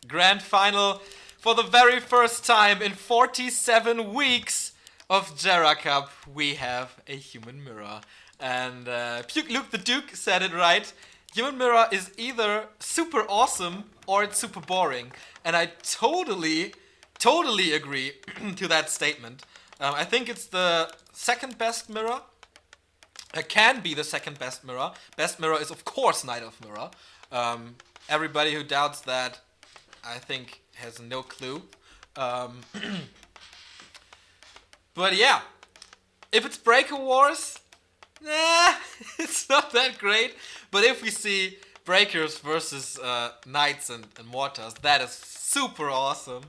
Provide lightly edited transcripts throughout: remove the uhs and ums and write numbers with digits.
Grand final for the very first time in 47 weeks of GERA Cup. We have a human mirror. And Puke Luke the Duke said it right. Human mirror is either super awesome or it's super boring. And I totally agree to that statement. I think it's the second best mirror. It can be the second best mirror. Best mirror is of course Knight of Mirror. Everybody who doubts that, I think, has no clue. But yeah, if it's Breaker Wars, it's not that great. But if we see Breakers versus Knights and Mortars, that is super awesome.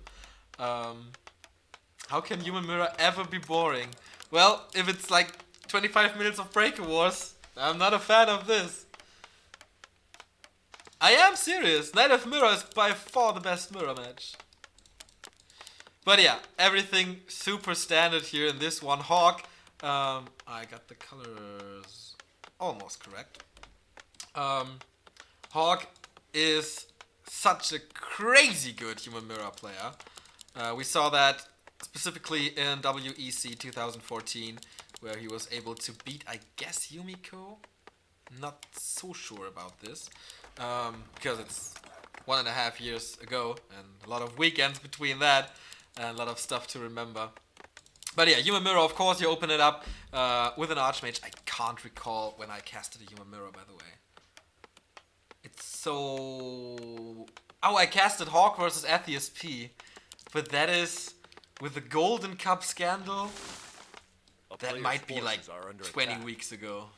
How can Human Mirror ever be boring? Well, if it's like 25 minutes of Breaker Wars, I'm not a fan of this. I am serious. Knight of Mirror is by far the best mirror match. But yeah, everything super standard here in this one. HawK. I got the colors almost correct. HawK is such a crazy good human mirror player. We saw that specifically in WEC 2014, where he was able to beat, I guess, Yumiko? Not so sure about this, because it's 1.5 years ago, and a lot of weekends between that, and a lot of stuff to remember. But yeah, Human Mirror, of course, you open it up with an Archmage. I can't recall when I casted a Human Mirror, by the way. It's so... Oh, I casted HawK versus Atheus P. But that is with the Golden Cup scandal. That might be like 20 weeks ago.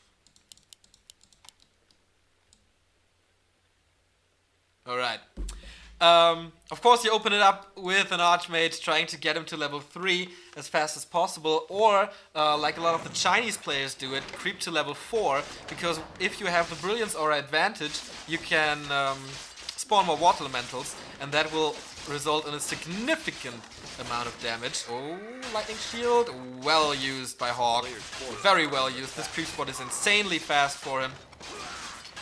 Alright. Of course, you open it up with an Archmage, trying to get him to level 3 as fast as possible, or like a lot of the Chinese players do it, creep to level 4, because if you have the Brilliance Aura advantage, you can spawn more Water Elementals, and that will result in a significant amount of damage. Oh, Lightning Shield, well used by HawK, very well used. This creep spot is insanely fast for him.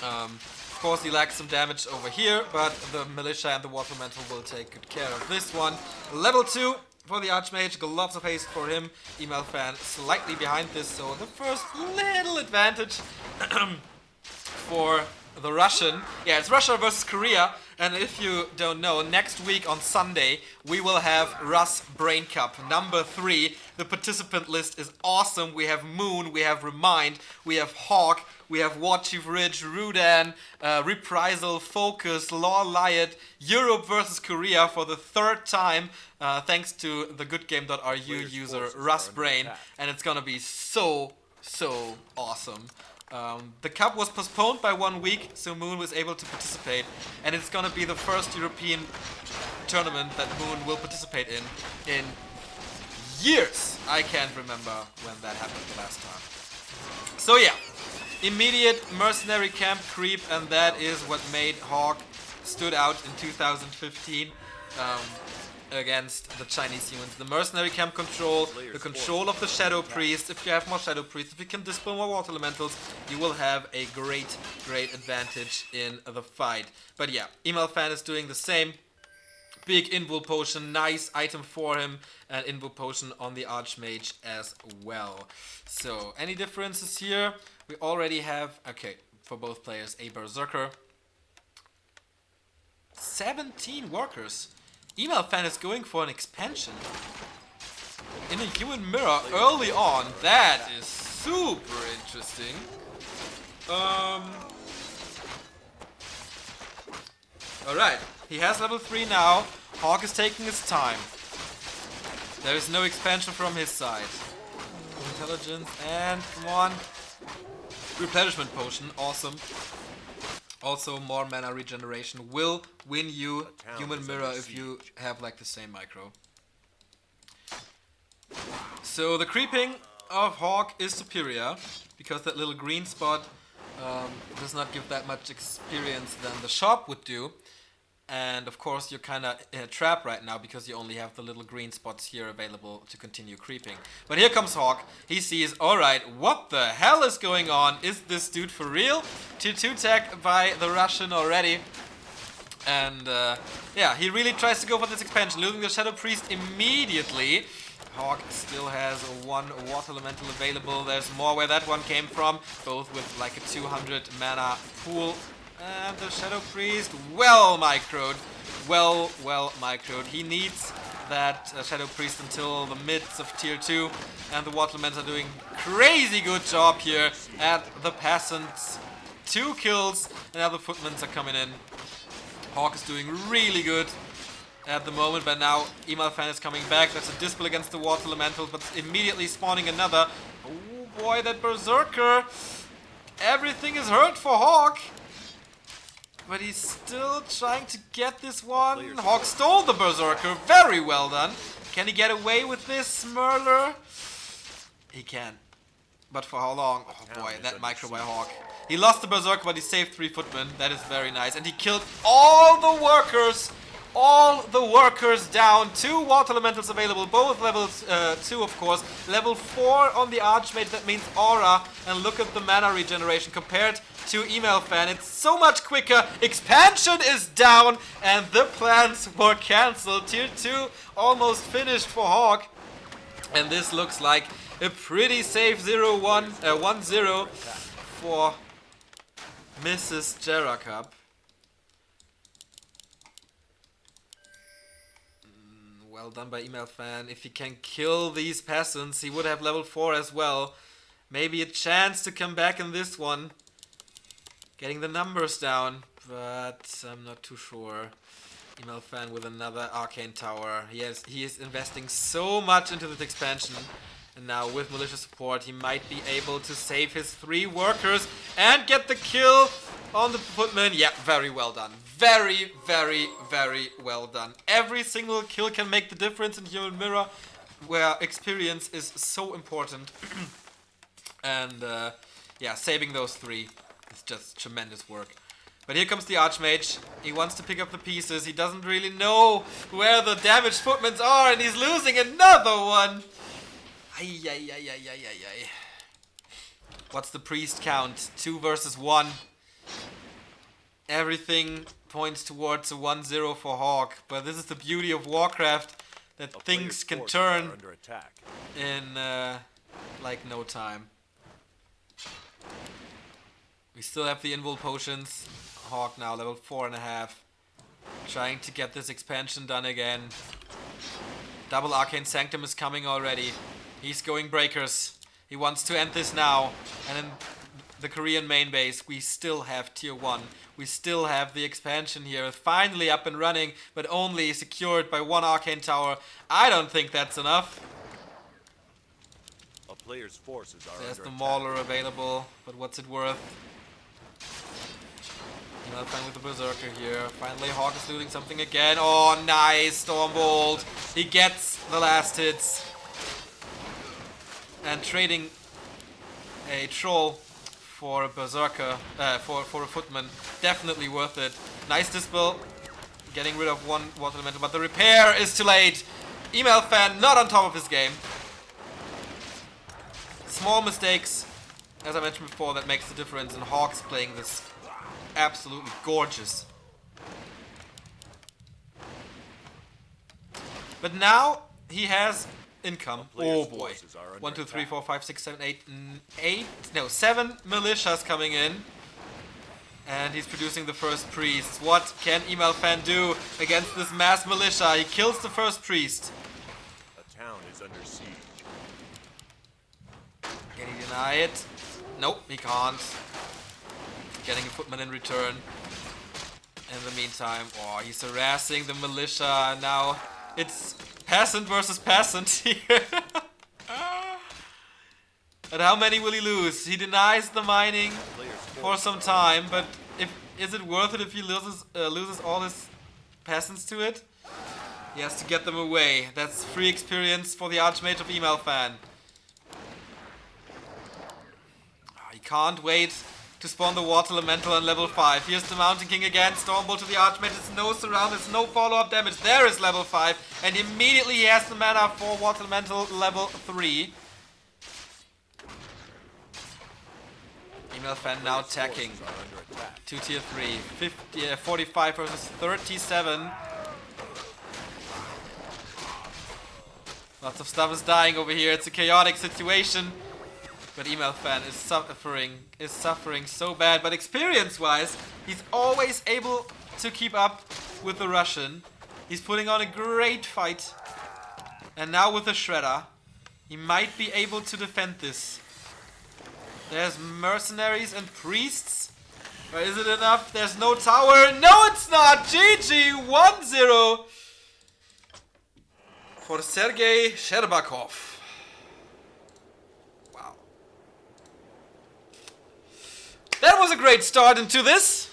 Of course, he lacks some damage over here, but the Militia and the Water Elemental will take good care of this one. Level 2 for the Archmage, lots of haste for him. eMaLFaN slightly behind this, so the first little advantage for the Russian. Yeah, it's Russia versus Korea, and if you don't know, next week on Sunday we will have Rus Brain Cup number 3. The participant list is awesome. We have Moon, we have Remind, we have HawK, we have War Chief Ridge, Rudan, Reprisal, Focus, Law Lyot, Europe versus Korea for the 3rd time, thanks to the goodgame.ru user Rus Brain, and it's gonna be so awesome. The cup was postponed by 1 week, so Moon was able to participate, and it's gonna be the first European tournament that Moon will participate in years. I can't remember when that happened the last time. So yeah, immediate mercenary camp creep, and that is what made HawK stood out in 2015 against the Chinese humans. The mercenary camp control, the control of the Shadow Priest. If you have more Shadow Priests, if you can dispel more Water Elementals, you will have a great advantage in the fight. But yeah, eMaLFaN is doing the same. Big Invul Potion, nice item for him, and Invul Potion on the Archmage as well. So, any differences here? We already have, okay, for both players, a Berserker. 17 workers. eMaLFaN is going for an expansion in a human mirror early on. That is super interesting. Alright, he has level 3 now. HawK is taking his time. There is no expansion from his side. Intelligence and, come on. Replenishment Potion, awesome. Also, more mana regeneration will win you human mirror if you have like the same micro. So the creeping of HawK is superior, because that little green spot does not give that much experience than the shop would do. And of course you're kinda in a trap right now because you only have the little green spots here available to continue creeping. But here comes HawK. He sees, alright, what the hell is going on? Is this dude for real? Tier 2 tech by the Russian already. And yeah, he really tries to go for this expansion, losing the Shadow Priest immediately. HawK still has one Water Elemental available. There's more where that one came from, both with like a 200 mana pool. And the Shadow Priest, well microed. Well microed. He needs that Shadow Priest until the mids of tier 2. And the Water Elementals are doing crazy good job here at the Peasants. 2 kills, and now the Footmans are coming in. HawK is doing really good at the moment, but now eMaLFaN is coming back. That's a Dispel against the Water Elementals, but immediately spawning another. Oh boy, that Berserker. Everything is hurt for HawK. But he's still trying to get this one. HawK stole the Berserker. Very well done. Can he get away with this, Smurler? He can. But for how long? Oh boy, that micro by HawK. He lost the Berserker, but he saved 3 Footmen. That is very nice. And he killed all the workers. All the workers down. 2 Water Elementals available. Both levels 2, of course. Level 4 on the Archmage. That means Aura. And look at the mana regeneration compared to eMaLFaN. It's so much quicker. Expansion is down. And the plans were cancelled. Tier 2 almost finished for HawK. And this looks like a pretty safe 1-0 for Mrs. GERA Cup. Well done by eMaLFaN. If he can kill these peasants, he would have level 4 as well. Maybe a chance to come back in this one. Getting the numbers down, but I'm not too sure. eMaLFaN with another Arcane Tower. He is investing so much into this expansion. And now with Militia support, he might be able to save his 3 workers and get the kill on the Footman. Yeah, very well done. Very well done. Every single kill can make the difference in Human Mirror, where experience is so important. And yeah, saving those 3 is just tremendous work. But here comes the Archmage. He wants to pick up the pieces. He doesn't really know where the damaged Footmans are, and he's losing another one. Ay. What's the priest count? 2 versus 1. Everything points towards a 1-0 for HawK. But this is the beauty of Warcraft, that things can turn in like no time. We still have the invul potions. HawK now level 4.5. Trying to get this expansion done again. Double Arcane Sanctum is coming already. He's going Breakers. He wants to end this now. And in the Korean main base, we still have tier 1. We still have the expansion here. Finally up and running, but only secured by 1 Arcane Tower. I don't think that's enough. A player's forces are There's the under Mauler available, but what's it worth? eMaLFaN with the Berserker here. Finally, HawK is losing something again. Oh, nice, Stormbolt. He gets the last hits. And trading a Troll for a Berserker, for a Footman, definitely worth it. Nice Dispel, getting rid of 1 Water Elemental, but the repair is too late. eMaLFaN not on top of his game. Small mistakes, as I mentioned before, that makes the difference, and HawK's playing this absolutely gorgeous. But now he has income. Oh boy. 1, 2, 3, 4, 5, 6, 7, 8, 7 militias coming in. And he's producing the first priest. What can eMaLFaN do against this mass militia? He kills the first priest. A town is under siege. Can he deny it? Nope, he can't. Getting a Footman in return. In the meantime, oh, he's harassing the militia. Now it's peasant versus peasant here. And how many will he lose? He denies the mining for some time, but is it worth it if he loses all his peasants to it? He has to get them away. That's free experience for the Archmage of eMaLFaN. He can't wait to spawn the Water Elemental on level 5. Here's the Mountain King again. Stormbolt to the Archmage. There's no surround. There's no follow-up damage. There is level 5. And immediately he has the mana for Water Elemental level 3. eMaLFaN now Various attacking. forces are under attack. 2 tier 3. 45 versus 37. Lots of stuff is dying over here. It's a chaotic situation. But eMaLFaN is suffering so bad. But experience-wise, he's always able to keep up with the Russian. He's putting on a great fight. And now with the Shredder, he might be able to defend this. There's mercenaries and priests. Or is it enough? There's no tower. No, it's not. GG 1-0 for Sergei Sherbakov. Wow. That was a great start into this.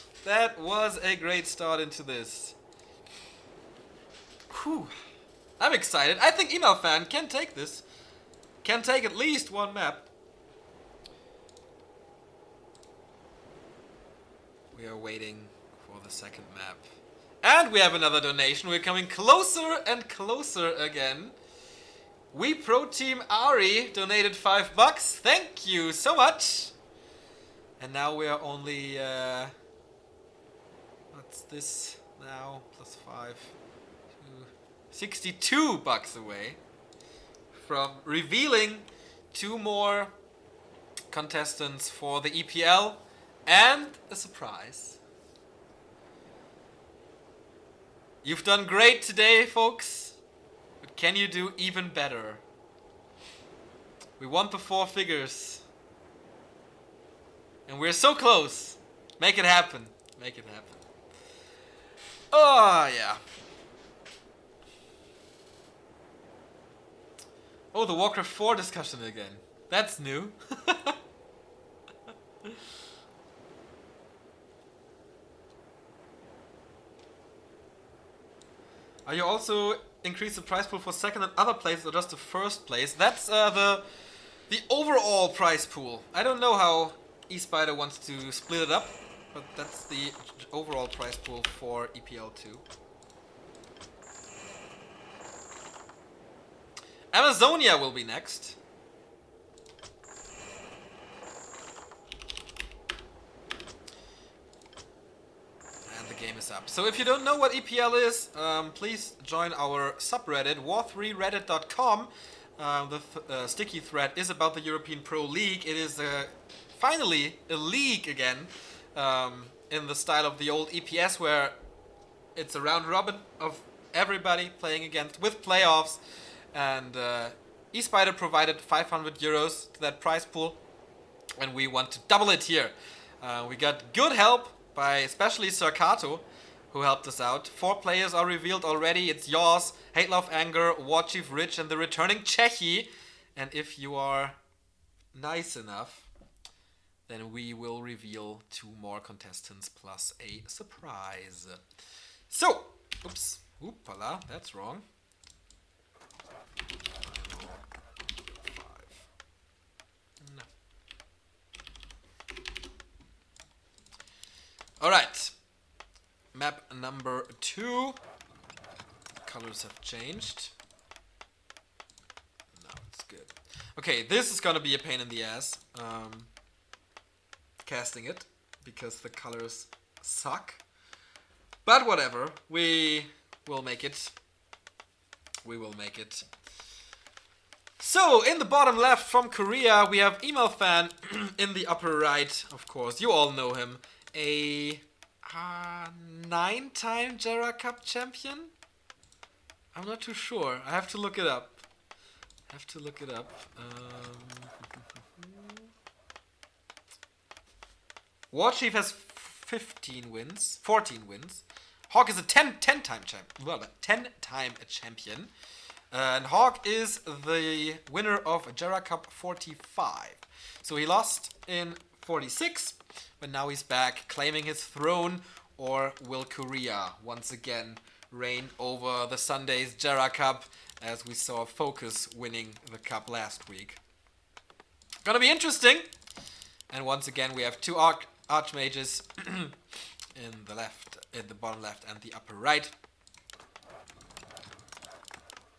Whew. I'm excited. I think eMaLFaN can take this. Can take at least one map. We are waiting for the second map. And we have another donation. We're coming closer and closer again. We Pro Team Ari donated $5. Thank you so much. And now we are only what's this now? Plus 5. $62 away from revealing 2 more contestants for the EPL and a surprise. You've done great today, folks, but can you do even better? We want the 4 figures. And we're so close. Make it happen. Make it happen. Oh, yeah. Oh, the Warcraft 4 discussion again. That's new. Are you also increase the prize pool for second and other places or just the first place? That's the overall prize pool. I don't know how eSpider wants to split it up, but that's the overall prize pool for EPL 2. Amazonia will be next. And the game is up. So if you don't know what EPL is, please join our subreddit, war3reddit.com. The sticky thread is about the European Pro League. It is finally a league again, in the style of the old EPS, where it's a round robin of everybody playing against with playoffs. And eSpider provided €500 to that prize pool, and we want to double it here. We got good help by especially Serkato, who helped us out. 4 players are revealed already. It's yours, Hate Love Anger, War Chief Rich, and the returning Chechi. And if you are nice enough, then we will reveal 2 more contestants plus a surprise. So, oops, oopala, that's wrong. 5. No. Alright. Map number 2. Colors have changed. Now it's good. Okay, this is gonna be a pain in the ass. Casting it, because the colors suck. But whatever, we will make it. We will make it. So, in the bottom left from Korea, we have eMaLFaN. In the upper right, of course, you all know him. A 9-time GERA Cup champion? I'm not too sure. I have to look it up. War Chief has 14 wins. HawK is a 10-time champion. And HawK is the winner of GERA Cup 45. So he lost in 46, but now he's back claiming his throne. Or will Korea once again reign over the Sunday's GERA Cup, as we saw Focus winning the cup last week? Gonna be interesting. And once again we have 2 Archmages in the bottom left and the upper right.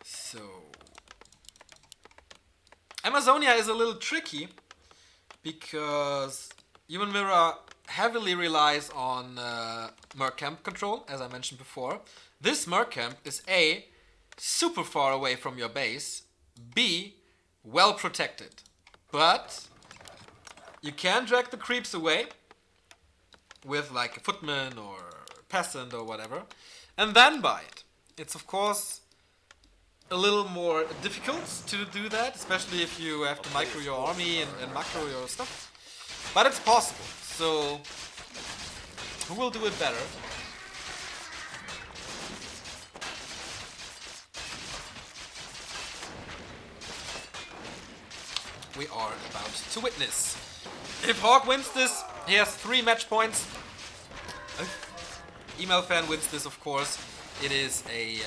So Amazonia is a little tricky because Human Mirror heavily relies on Merc Camp control, as I mentioned before. This Merc Camp is A, super far away from your base, B, well protected. But you can drag the creeps away with like a footman or peasant or whatever, and then buy it. It's of course a little more difficult to do that, especially if you have to micro your army and macro your stuff. But it's possible, so who will do it better? We are about to witness. If HawK wins this, he has 3 match points. eMaLFaN wins this, of course. It is a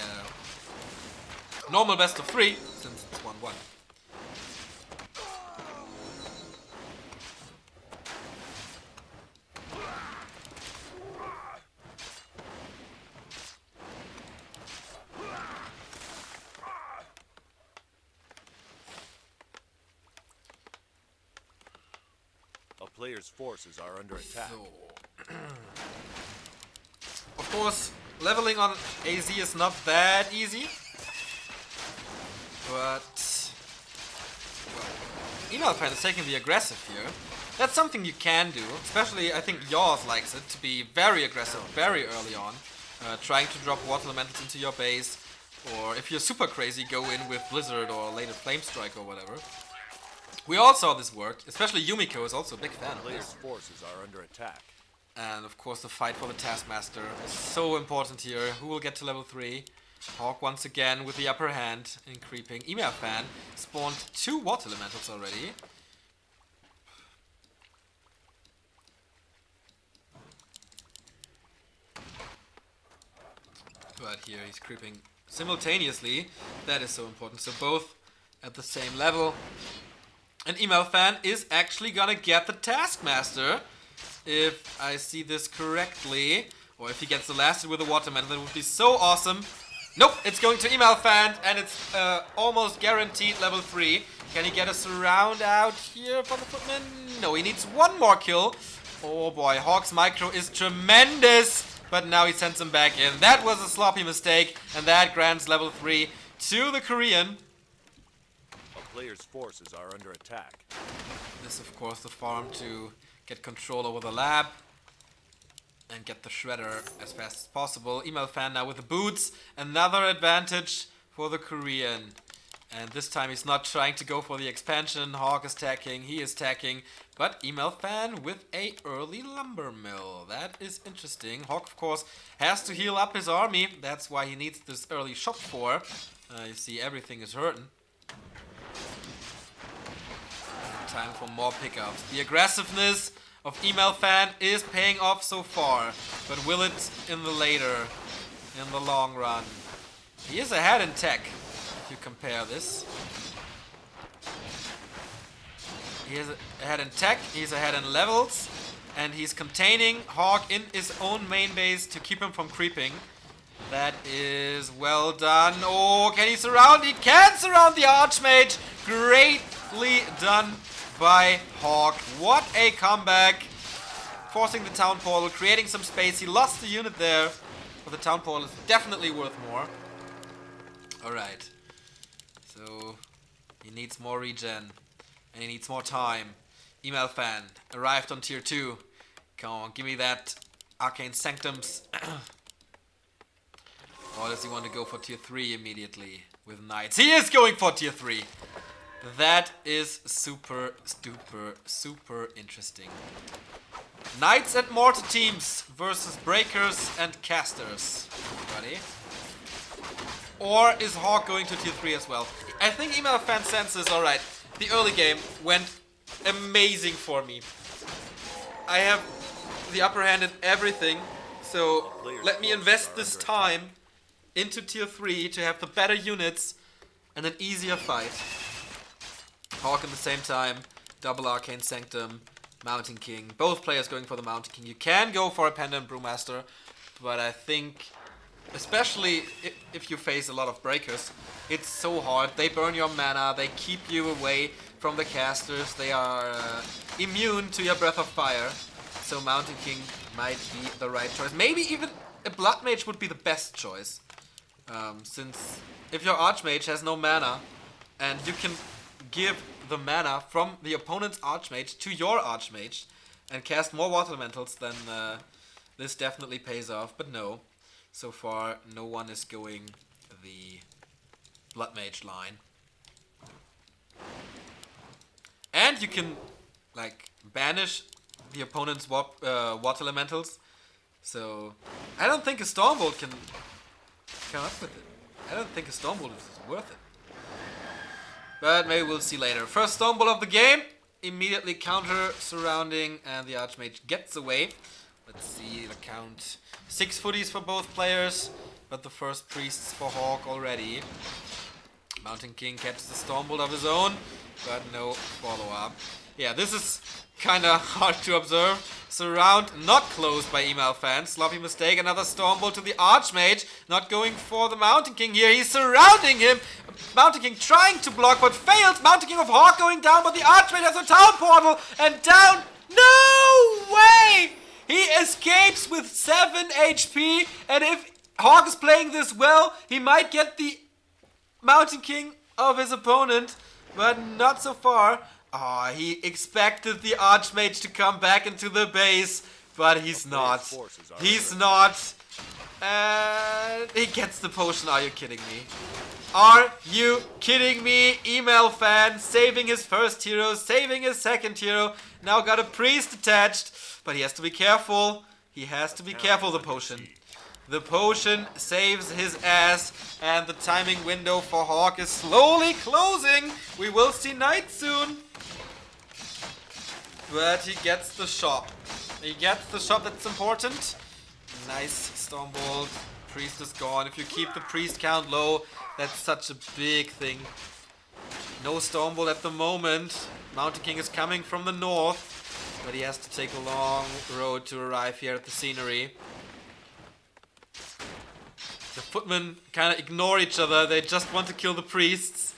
normal best of 3, since it's 1-1. A player's forces are under attack. So, of course, leveling on AZ is not that easy, but well, eMaLFaN is taking the aggressive here. That's something you can do, especially I think Yaws likes it, to be very aggressive very early on, trying to drop water elementals into your base, or if you're super crazy, go in with Blizzard or later Flame Strike or whatever. We all saw this work, especially Yumiko is also a big fan of Player's this. forces are under attack. And of course the fight for the Taskmaster is so important here. Who will get to level 3? HawK once again with the upper hand in creeping. eMaLFaN spawned 2 water elementals already. But here he's creeping simultaneously. That is so important. So both at the same level. And eMaLFaN is actually gonna get the Taskmaster, if I see this correctly. Or if he gets the last hit with the Waterman, that would be so awesome. Nope, it's going to eMaLFaN, and it's almost guaranteed level 3. Can he get a surround out here for the Footman? No, he needs 1 more kill. Oh boy, HawK's micro is tremendous, but now he sends him back in. That was a sloppy mistake, and that grants level 3 to the Korean. Player's forces are under attack. This, of course, the farm to get control over the lab and get the shredder as fast as possible. eMaLFaN now with the boots, another advantage for the Korean. And this time he's not trying to go for the expansion. HawK is tacking, he is tacking, but eMaLFaN with a early lumber mill. That is interesting. HawK, of course, has to heal up his army. That's why he needs this early shot for. You see, everything is hurting. Time for more pickups. The aggressiveness of eMaLFaN is paying off so far, but will it in the long run? He is ahead in tech, if you compare this. He is ahead in tech, he's ahead in levels, and he's containing HawK in his own main base to keep him from creeping. That is well done. Oh, can he surround? He can surround the Archmage! Greatly done by HawK. What a comeback. Forcing the Town Portal, creating some space. He lost the unit there, but the Town Portal is definitely worth more. Alright. So, he needs more regen, and he needs more time. eMaLFaN arrived on tier 2. Come on, give me that Arcane Sanctums. Or does he want to go for tier 3 immediately with Knights? He is going for tier 3. That is super interesting. Knights and Mortar teams versus Breakers and Casters. Ready? Or is HawK going to tier 3 as well? I think eMaLFaN senses, alright, the early game went amazing for me. I have the upper hand in everything, so let me invest this time into tier 3 to have the better units and an easier fight. HawK at the same time, double Arcane Sanctum, Mountain King. Both players going for the Mountain King. You can go for a Pendant Brewmaster, but I think, especially if you face a lot of breakers, it's so hard. They burn your mana, they keep you away from the casters, they are immune to your Breath of Fire. So Mountain King might be the right choice. Maybe even a Blood Mage would be the best choice. Since if your Archmage has no mana, and you can give the mana from the opponent's Archmage to your Archmage and cast more Water Elementals, then this definitely pays off. But no, so far no one is going the Blood Mage line. And you can like banish the opponent's Water Elementals. So I don't think a Stormbolt can come up with it. I don't think a Stormbolt is worth it. But maybe we'll see later. First Stormbolt of the game. Immediately counter surrounding and the Archmage gets away. Let's see the count. 6 footies for both players. But the first priests for HawK already. Mountain King catches the Stormbolt of his own. But no follow-up. Yeah, this is kind of hard to observe. Surround not closed by eMaLFaN. Sloppy mistake. Another Stormbolt to the Archmage. Not going for the Mountain King here. He's surrounding him. Mountain King trying to block but fails. Mountain King of HawK going down, but the Archmage has a town portal and down. No way! He escapes with 7 HP, and if HawK is playing this well, he might get the Mountain King of his opponent, but not so far. Ah, he expected the Archmage to come back into the base, but he's not. He's not. And he gets the potion. Are you kidding me? Are you kidding me? eMaLFaN saving his first hero, saving his second hero. Now got a priest attached, but he has to be careful. He has to be careful, the potion. The potion saves his ass, and the timing window for HawK is slowly closing. We will see night soon. But he gets the shop. He gets the shop, that's important. Nice Stormbolt. Priest is gone. If you keep the priest count low, that's such a big thing. No Stormbolt at the moment. Mountain King is coming from the north, but he has to take a long road to arrive here at the scenery. The footmen kind of ignore each other. They just want to kill the priests.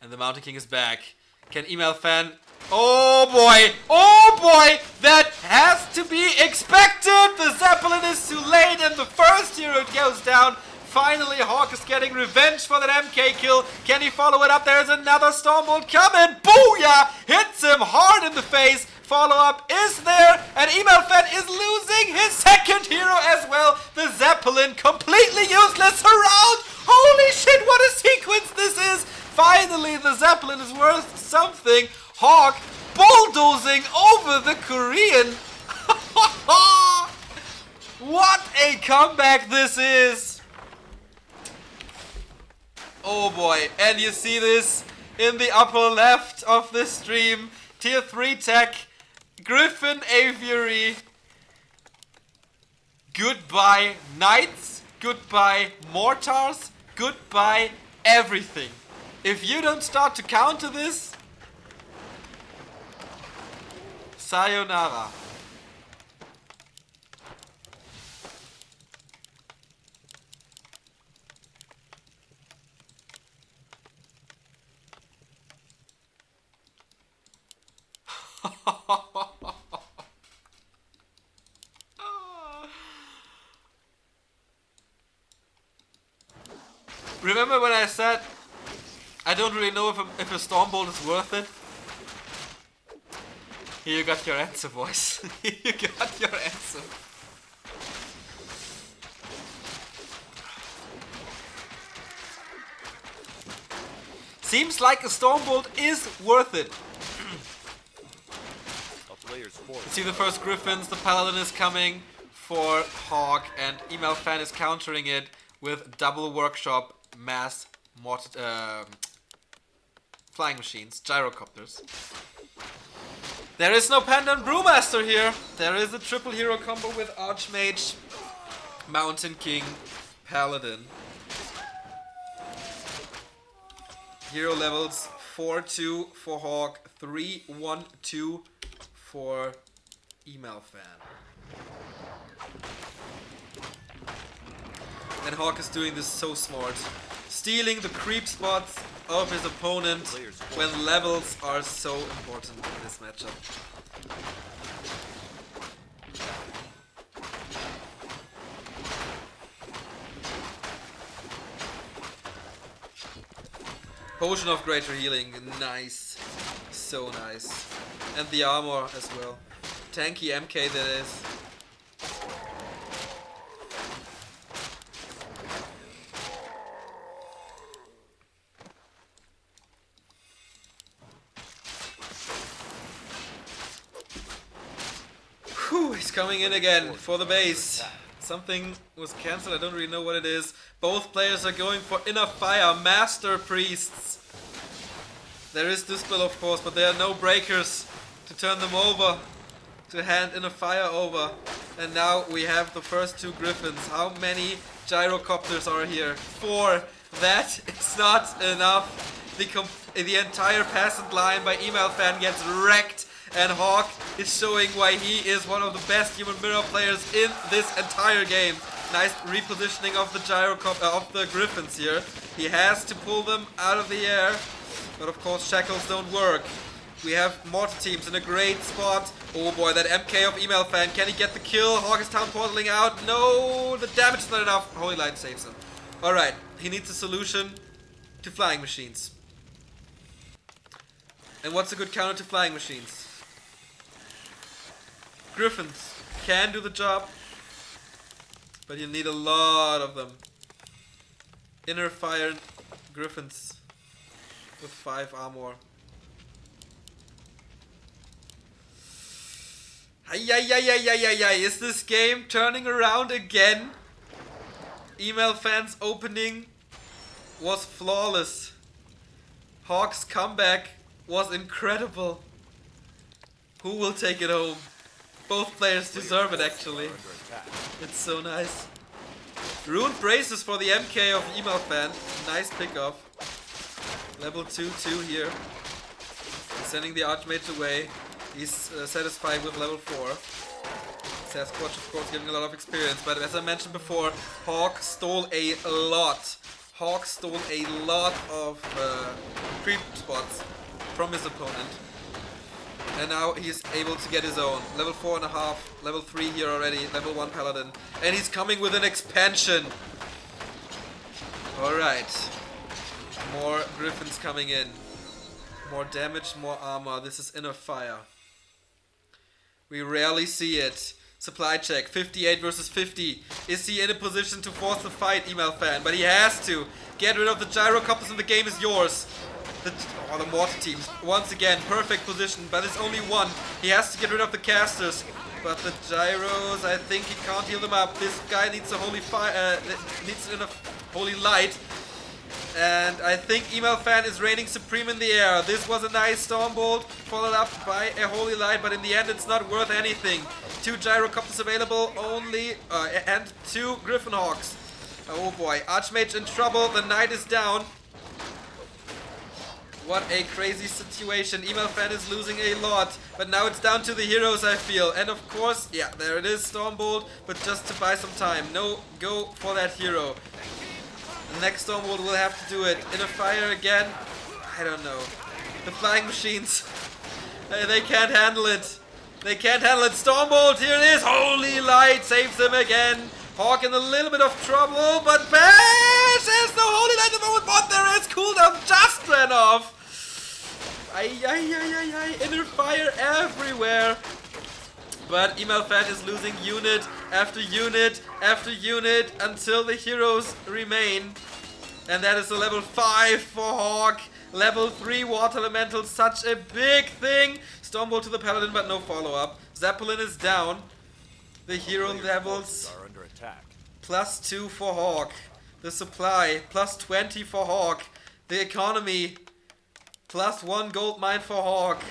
And the Mountain King is back. Can eMaLFaN... Oh boy! Oh boy! That has to be expected! The Zeppelin is too late and the first hero goes down. Finally, HawK is getting revenge for that MK kill. Can he follow it up? There's another Stormbolt coming. Booyah! Hits him hard in the face. Follow-up is there. And eMaLFaN is losing his second hero as well. The Zeppelin completely useless around. Holy shit, what a sequence this is. Finally, the Zeppelin is worth something. HawK bulldozing over the Korean. What a comeback this is. Oh boy, and you see this in the upper left of this stream. Tier 3 tech, Griffin Aviary. Goodbye Knights, goodbye Mortars, goodbye everything. If you don't start to counter this, sayonara. Remember when I said I don't really know if a Stormbolt is worth it? Here you got your answer, boys. You got your answer. Seems like a Stormbolt is worth it. See the first Griffins, the Paladin is coming for HawK, and eMaLFaN is countering it with double workshop mass flying machines, gyrocopters. There is no Pandan Brewmaster here. There is a triple hero combo with Archmage, Mountain King, Paladin. Hero levels 4-2 for HawK, 3-1-2 for eMaLFaN. And HawK is doing this so smart. Stealing the creep spots of his opponent when levels are so important in this matchup. Potion of Greater Healing, nice. So nice. And the armor as well. Tanky MK that is. Whew, he's coming in again for the base. Something was cancelled, I don't really know what it is. Both players are going for Inner Fire, Master Priests. There is Dispel of course, but there are no breakers to turn them over, to hand Inner Fire over. And now we have the first two Griffins. How many Gyrocopters are here? 4. That is not enough. The entire Peasant line by eMaLFaN gets wrecked. And HawK is showing why he is one of the best Human Mirror players in this entire game. Nice repositioning of the Griffins here. He has to pull them out of the air, but of course shackles don't work. We have mortar teams in a great spot. Oh boy, that MK of eMaLFaN. Can he get the kill? HawK is town portaling out. No, the damage is not enough. Holy Light saves him. Alright, he needs a solution to flying machines. And what's a good counter to flying machines? Griffins can do the job, but you need a lot of them. Inner Fire Griffins with 5 armor. Is this game turning around again? eMaLFaN's opening was flawless. HawK's comeback was incredible. Who will take it home? Both players deserve it actually. It's so nice. Ruined Braces for the MK of eMaLFaN. Nice pickoff. Level 2-2 here. He's sending the Archmage away. He's satisfied with level 4. Sasquatch of course giving a lot of experience, but as I mentioned before, HawK stole a lot. HawK stole a lot of creep spots from his opponent. And now he's able to get his own. Level 4.5, level 3 here already, level 1 Paladin. And he's coming with an expansion. Alright. More Griffins coming in. More damage, more armor. This is Inner Fire. We rarely see it. Supply check, 58 versus 50. Is he in a position to force the fight, eMaLFaN? But he has to. Get rid of the Gyrocopters and the game is yours. The mortar teams, once again, perfect position, but it's only one. He has to get rid of the casters. But the gyros, I think he can't heal them up. This guy needs a holy fire, needs enough holy light. And I think eMaLFaN is reigning supreme in the air. This was a nice Stormbolt, followed up by a holy light, but in the end it's not worth anything. 2 Gyrocopters available only, and 2 Griffin Hawks. Oh boy, Archmage in trouble, the knight is down. What a crazy situation. eMaLFaN is losing a lot, but now it's down to the heroes, I feel. And of course, yeah, there it is, Stormbolt, but just to buy some time. No, go for that hero. The next Stormbolt will have to do it. Inner Fire again? I don't know. The flying machines, they can't handle it. They can't handle it. Stormbolt, here it is. Holy Light saves him again. HawK in a little bit of trouble, but Bash! There's no Holy Light at the moment, but there is. Cooldown just ran off. Inner Fire everywhere. But eMaLFaN is losing unit after unit after unit until the heroes remain. And that is a level 5 for HawK. Level 3 Water Elemental, such a big thing. Stormbolt to the Paladin, but no follow-up. Zeppelin is down. The hero levels are under attack. +2 for HawK. The supply +20 for HawK. The economy +1 gold mine for HawK.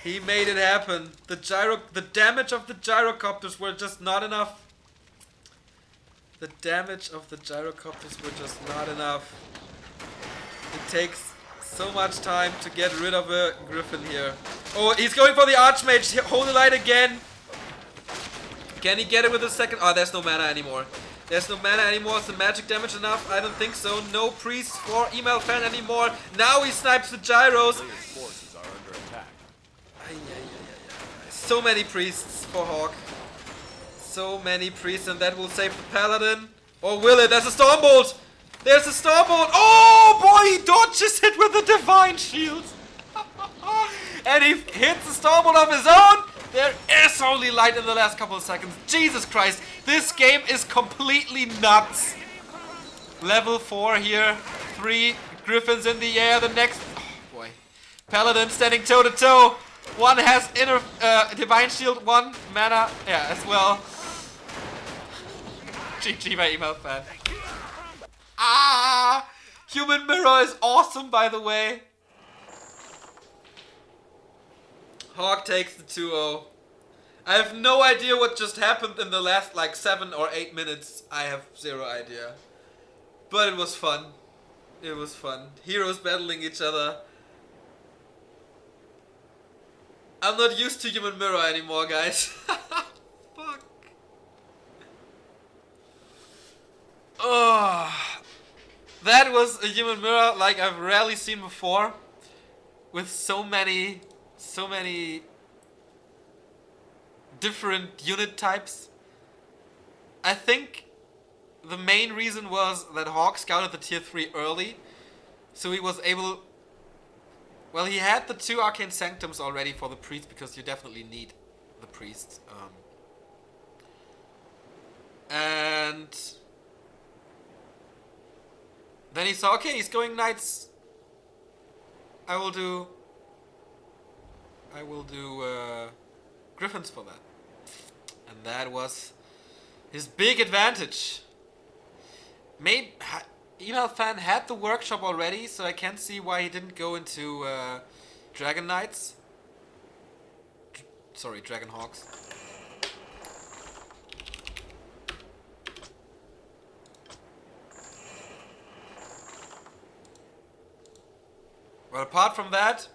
He made it happen. The damage of the Gyrocopters were just not enough. The damage of the Gyrocopters were just not enough. It takes so much time to get rid of a Griffin here. Oh, he's going for the Archmage. Holy Light again. Can he get it with a second? Oh, there's no mana anymore. There's no mana anymore. Is the magic damage enough? I don't think so. No priest for eMaLFaN anymore. Now he snipes the gyros. Players' forces are under attack. So many priests for HawK. So many priests, and that will save the paladin. Or will it? There's a Stormbolt! There's a Stormbolt! Oh boy, he dodges it with a Divine Shield! And he hits the Stormbolt of his own! There is only light in the last couple of seconds. Jesus Christ, this game is completely nuts. Level 4 here. 3 Griffins in the air. The next... Oh boy. Paladin standing toe to toe. One has inner Divine Shield, 1 mana, yeah, as well. GG by eMaLFaN. Ah! Human Mirror is awesome, by the way. HawK takes the 2-0. I have no idea what just happened in the last like 7 or 8 minutes. I have zero idea. But it was fun. It was fun. Heroes battling each other. I'm not used to Human Mirror anymore, guys. Fuck. Oh, that was a Human Mirror like I've rarely seen before. With so many different unit types. I think the main reason was that HawK scouted the tier 3 early. So he was able... Well, he had the 2 Arcane Sanctums already for the priest, because you definitely need the priests. And then he saw, okay, he's going knights. I will do Griffins for that. And that was his big advantage. eMaLFaN had the workshop already, so I can't see why he didn't go into Dragon Knights. Sorry, Dragon Hawks. But apart from that,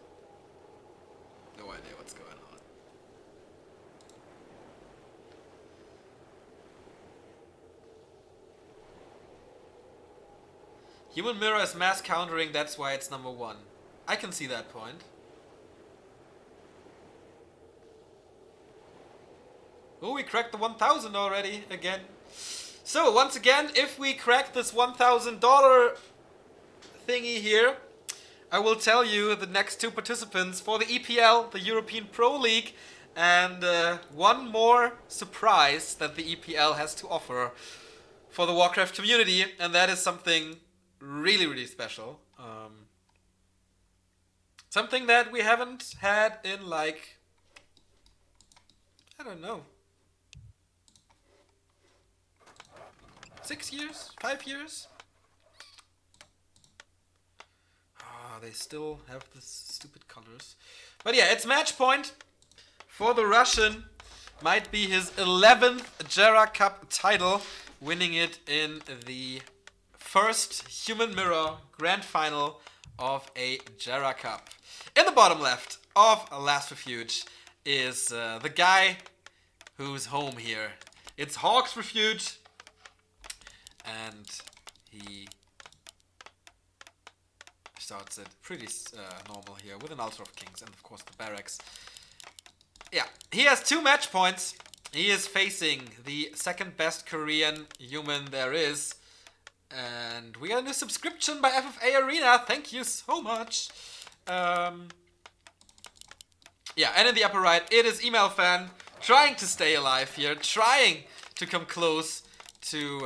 no idea what's going on. Human Mirror is mass countering, that's why it's number 1. I can see that point. Oh, we cracked the 1,000 already, again. So, once again, if we crack this $1,000 thingy here, I will tell you the next 2 participants for the EPL, the European Pro League, and one more surprise that the EPL has to offer for the Warcraft community, and that is something really, really special. Something that we haven't had in like, I don't know, 6 years? 5 years? They still have the stupid colors. But yeah, it's match point for the Russian. Might be his 11th GERA Cup title, winning it in the first Human Mirror Grand Final of a GERA Cup. In the bottom left of Last Refuge is the guy who's home here. It's HawK's Refuge, and he starts it pretty normal here with an Altar of Kings and of course the barracks. Yeah, he has 2 match points. He is facing the second best Korean human there is. And we got a new subscription by FFA Arena. Thank you so much. Yeah, and in the upper right, it is eMaLFaN trying to stay alive here, trying to come close to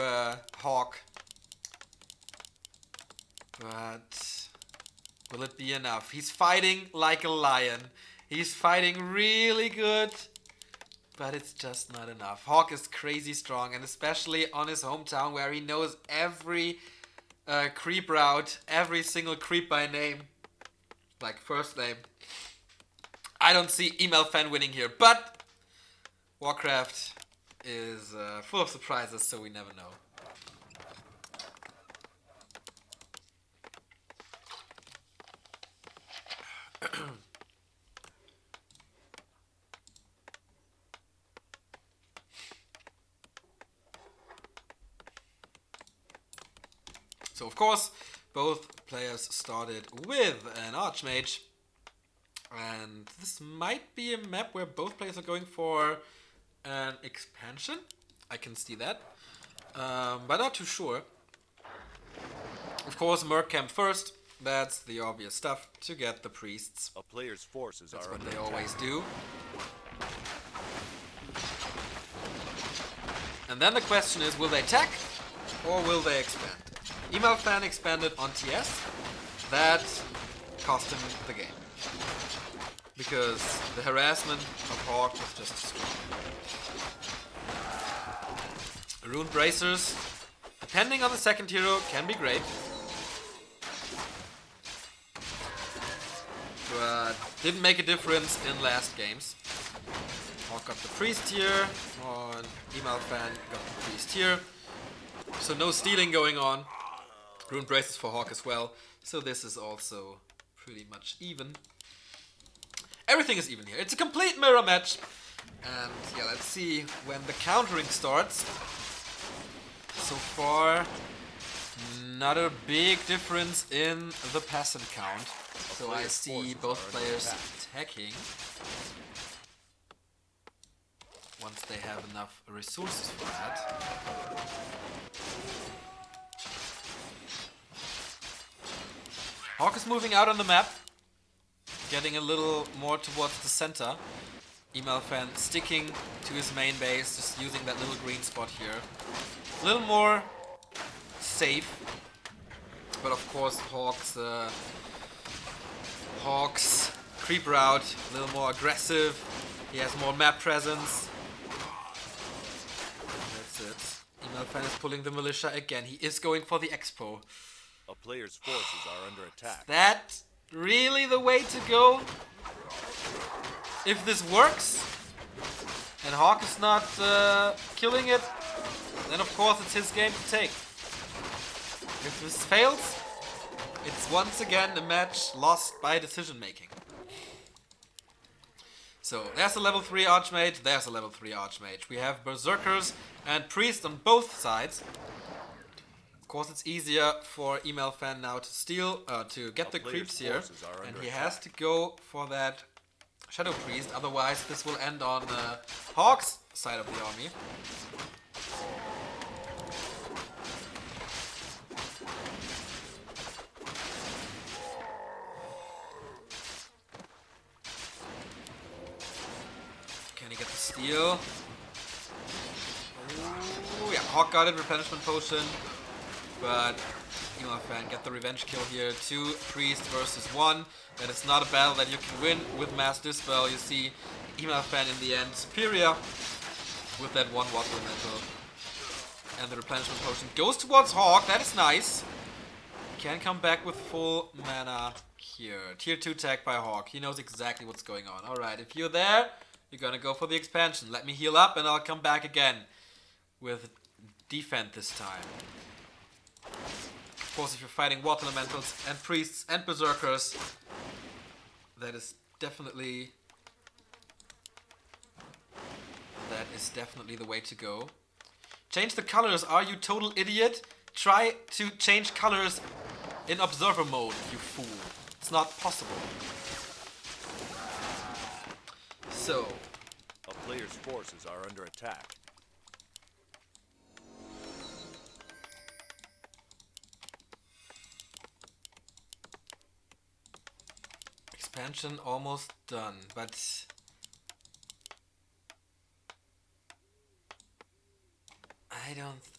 HawK. But will it be enough? He's fighting like a lion. He's fighting really good, but it's just not enough. HawK is crazy strong, and especially on his hometown where he knows every creep route, every single creep by name, like first name. I don't see eMaLFaN winning here, but Warcraft is full of surprises, so we never know. So of course, both players started with an Archmage. And this might be a map where both players are going for an expansion. I can see that. But not too sure. Of course, Merc camp first. That's the obvious stuff to get the priests. A player's forces That's are what under they attack. always do. And then the question is, will they attack or will they expand? eMaLFaN expanded on TS. That cost him the game. Because the harassment of HawK was just strong. Rune Bracers, depending on the second hero, can be great. But didn't make a difference in last games. HawK got the priest here, and eMaLFaN got the priest here. So no stealing going on. Rune Bracers for HawK as well. So this is also pretty much even. Everything is even here. It's a complete mirror match. And yeah, let's see when the countering starts. So far, not a big difference in the passive count. So I see both players attacking once they have enough resources for that. HawK is moving out on the map, getting a little more towards the center. eMaLFaN sticking to his main base, just using that little green spot here. A little more safe, but of course HawK's creep route a little more aggressive. He has more map presence. That's it. eMaLFaN is pulling the militia again. He is going for the expo. A player's forces are under attack. That really the way to go? If this works and HawK is not killing it, then of course it's his game to take. If this fails, it's once again a match lost by decision making. So there's a level 3 Archmage, there's a level 3 Archmage. We have Berserkers and Priests on both sides. Of course it's easier for eMaLFaN now to steal, to get the creeps here. And he has to go for that Shadow Priest, otherwise this will end on HawK's side of the army. Can he get the steal? Ooh, yeah, HawK got it, replenishment potion. But eMaLFaN get the revenge kill here. 2 priests versus 1. That is not a battle that you can win with Mass Dispel. You see eMaLFaN in the end superior with that 1 water elemental. And the replenishment potion goes towards HawK. That is nice. Can come back with full mana here. Tier 2 tag by HawK. He knows exactly what's going on. Alright, if you're there, you're gonna go for the expansion. Let me heal up and I'll come back again with defend this time. Of course, if you're fighting water elementals and priests and berserkers, that is definitely the way to go. Change the colors. Are you total idiot? Try to change colors in observer mode, you fool. It's not possible. So, A player's forces are under attack. expansion almost done, but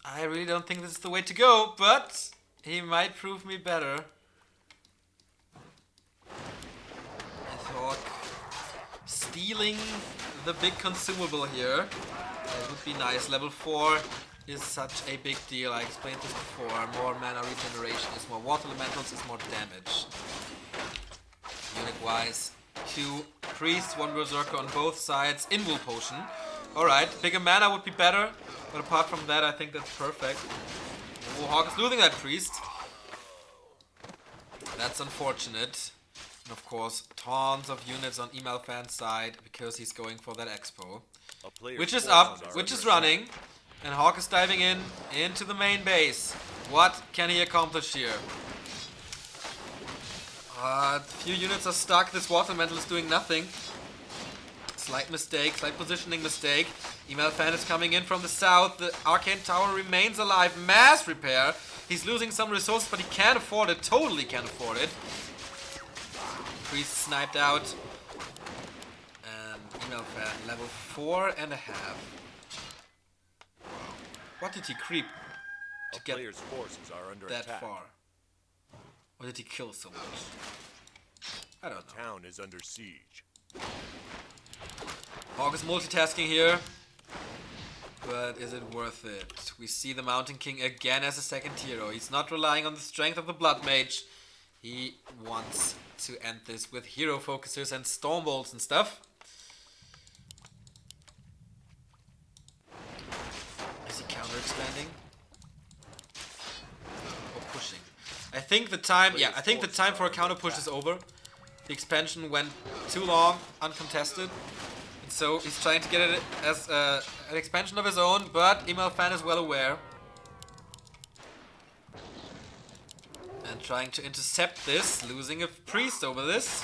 I really don't think this is the way to go, but he might prove me better. HawK stealing the big consumable here. That would be nice. Level 4 is such a big deal. I explained this before. More mana regeneration is more water elementals, is more damage. Unit-wise, 2 priests, 1 berserker on both sides. Invul potion. Alright, bigger mana would be better, but apart from that, I think that's perfect. Oh, HawK is losing that priest. That's unfortunate. And of course, tons of units on eMaLFaN's side because he's going for that expo. Which is up, which is running. And HawK is diving in into the main base. What can he accomplish here? A few units are stuck. This water elemental is doing nothing. Slight mistake, slight positioning mistake. eMaLFaN is coming in from the south. The arcane tower remains alive. Mass repair. He's losing some resources, but he can't afford it. Totally can't afford it. Priest sniped out. And eMaLFaN level 4.5. What did he creep to get Player's forces are under that attack. far? Or did he kill so much? I don't know. Town is under siege. HawK is multitasking here. But is it worth it? We see the Mountain King again as a second hero. He's not relying on the strength of the Blood Mage. He wants to end this with hero focusers and storm bolts and stuff. Is he counter expanding? Or pushing? I think the time for a counter push is over. The expansion went too long, uncontested. And so he's trying to get it as an expansion of his own, but eMaLFaN is well aware. And trying to intercept this, losing a priest over this.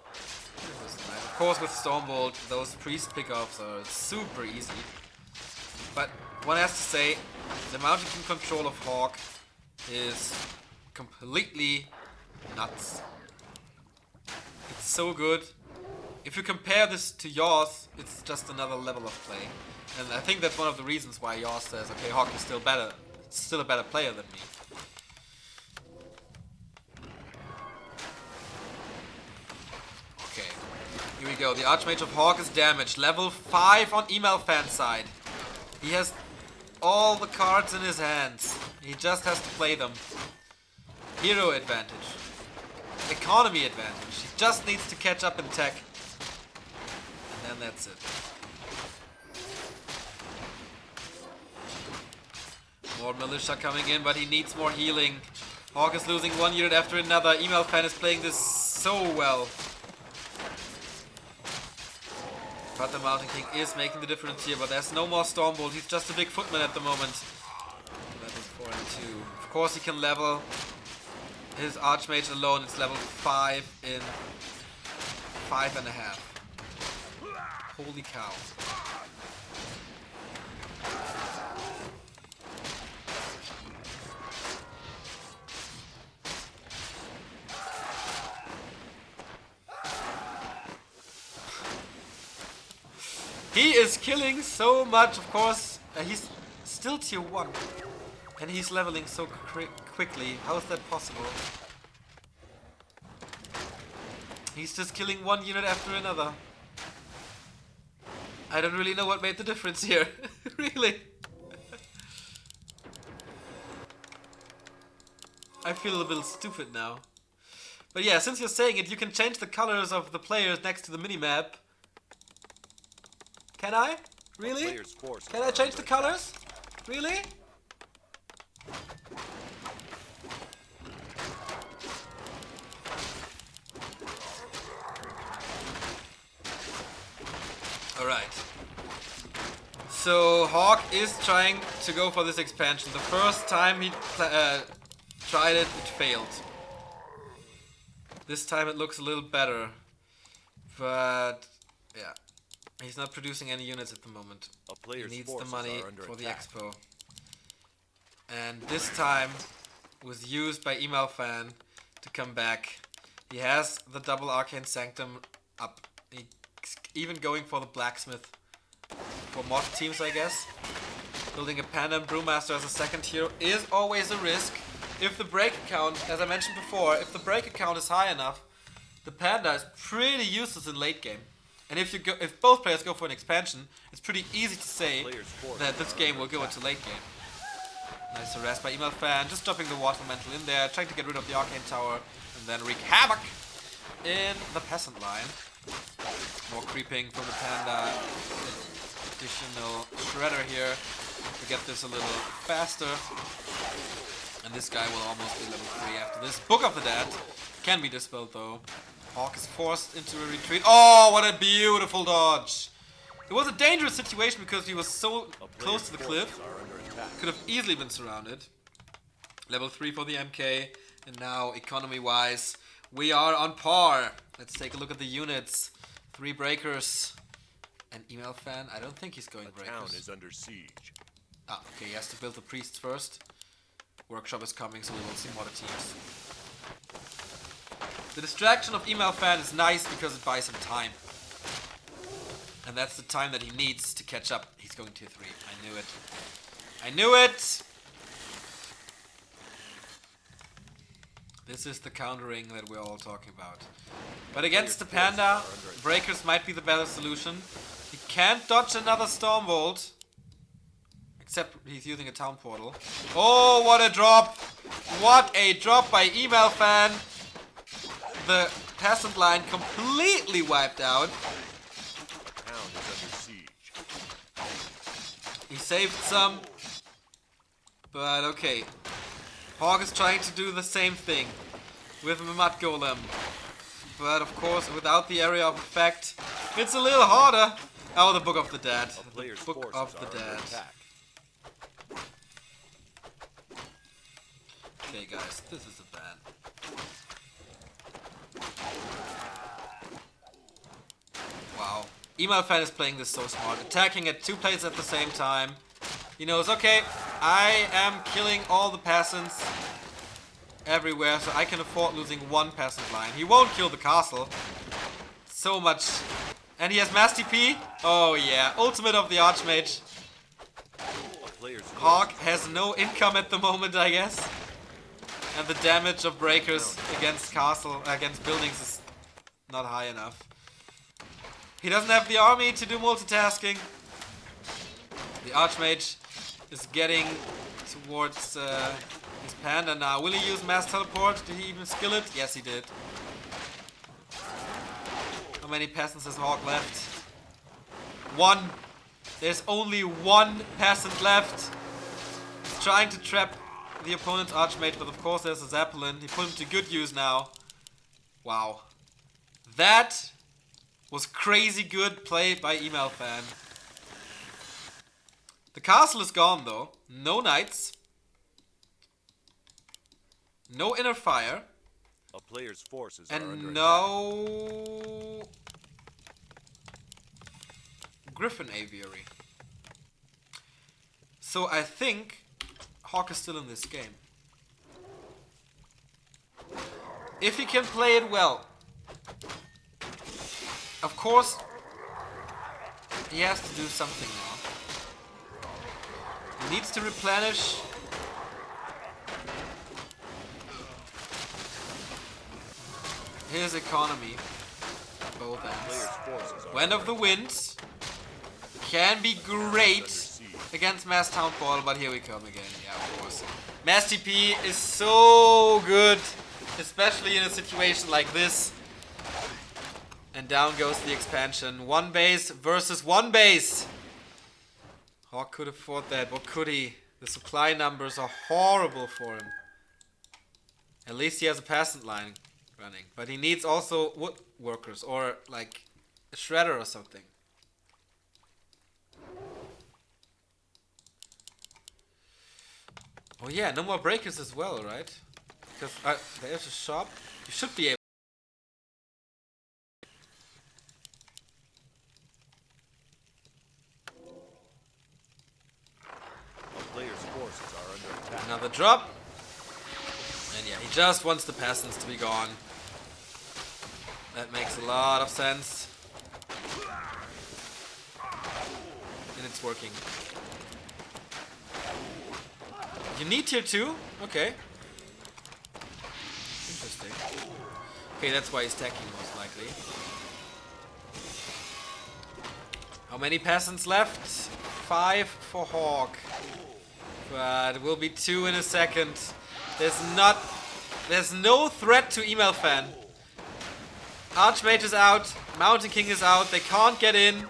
Of course with Stormbolt, those priest pickoffs are super easy. But one has to say, the Mountain King control of HawK is completely nuts. It's so good. If you compare this to yours, it's just another level of play. And I think that's one of the reasons why yours says, okay, HawK is still a better player than me. Okay, here we go. The Archmage of HawK is damaged. Level 5 on eMaLFaN's side. He has all the cards in his hands. He just has to play them. Hero advantage. Economy advantage. He just needs to catch up in tech. And then that's it. More militia coming in, but he needs more healing. HawK is losing one unit after another. eMaLFaN is playing this so well. But the Mountain King is making the difference here, but there's no more Stormbolt. He's just a big footman at the moment. Level 4 and 2. Of course he can level his Archmage alone. It's level 5 in 5.5. Holy cow. He is killing so much, of course. He's still tier 1. And he's leveling so quickly. How is that possible? He's just killing one unit after another. I don't really know what made the difference here. Really. I feel a little stupid now. But yeah, since you're saying it, you can change the colors of the players next to the minimap. Can I? Really? Can I change the colors? Really? Alright. So HawK is trying to go for this expansion. The first time he tried it, it failed. This time it looks a little better. But yeah. He's not producing any units at the moment. He needs the money for the expo. And this time was used by eMaLFaN to come back. He has the double Arcane Sanctum up. He's even going for the Blacksmith for mod teams, I guess. Building a Panda and Brewmaster as a second hero is always a risk. If the break account, as I mentioned before, if the break account is high enough, the Panda is pretty useless in late game. And if both players go for an expansion, it's pretty easy to say that this game will go into late game. Nice arrest by eMaLFaN, just dropping the water elemental in there, trying to get rid of the Arcane Tower, and then wreak havoc in the peasant line. More creeping from the Panda. Additional shredder here to get this a little faster. And this guy will almost be level 3 after this. Book of the Dead can be dispelled though. HawK is forced into a retreat. Oh, what a beautiful dodge! It was a dangerous situation because he was so close to the cliff. Could have easily been surrounded. Level 3 for the MK. And now, economy-wise, we are on par. Let's take a look at the units. 3 breakers. And eMaLFaN, I don't think he's going breakers. The town is under siege. Ah, okay, he has to build the priests first. Workshop is coming, so we will see more teams. The distraction of eMaLFaN is nice because it buys him time. And that's the time that he needs to catch up. He's going tier 3. I knew it. I knew it! This is the countering that we're all talking about. But against the Panda, breakers might be the better solution. He can't dodge another Stormbolt. Except he's using a town portal. Oh, what a drop! What a drop by eMaLFaN! The peasant line completely wiped out. The town is under siege. He saved some. But okay. HawK is trying to do the same thing with the Mud Golem. But of course, without the area of effect, it's a little harder. Oh, the Book of the Dead. The Book of the Dead. Okay, guys, this is a ban. Wow. eMaLFaN is playing this so smart. Attacking at 2 places at the same time. He knows, okay, I am killing all the peasants everywhere, so I can afford losing 1 peasant line. He won't kill the castle. So much. And he has Mass TP. Oh yeah, ultimate of the Archmage. HawK has no income at the moment, I guess. And the damage of breakers against buildings is not high enough. He doesn't have the army to do multitasking. The Archmage is getting towards his Panda now. Will he use Mass Teleport? Did he even skill it? Yes, he did. How many peasants has HawK left? 1. There's only 1 peasant left. He's trying to trap the opponent's Archmage, but of course there's a Zeppelin. He put him to good use now. Wow. That was crazy good play by eMaLFaN. The castle is gone though. No knights. No inner fire. A player's forces are under And no Griffin Aviary. So I think HawK is still in this game. If he can play it well. Of course, he has to do something now. He needs to replenish his economy. Both ends. Wind of the Winds can be great against Mass Town Portal, but here we come again. Yeah, of course. Mass TP is so good, especially in a situation like this. And down goes the expansion. 1 base versus 1 base. HawK could afford that. What could he? The supply numbers are horrible for him. At least he has a peasant line running. But he needs also wood workers or like a shredder or something. Oh yeah, no more breakers as well, right? Because there's a shop. You should be able. Another drop. And yeah, he just wants the peasants to be gone. That makes a lot of sense. And it's working. You need tier 2? Okay. Interesting. Okay, that's why he's stacking most likely. How many peasants left? 5 for HawK. But it will be 2 in a second. There's no threat to eMaLFaN. Archmage is out, Mountain King is out, they can't get in.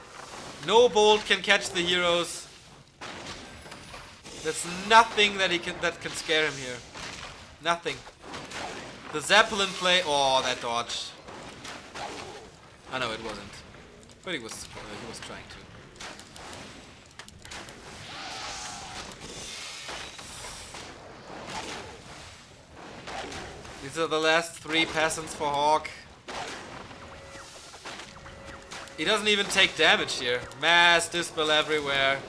No bolt can catch the heroes. There's nothing that can scare him here. Nothing. The Zeppelin play, oh, that dodge. Oh no, it wasn't. But he was trying to. These are the last 3 peasants for HawK. He doesn't even take damage here. Mass dispel everywhere.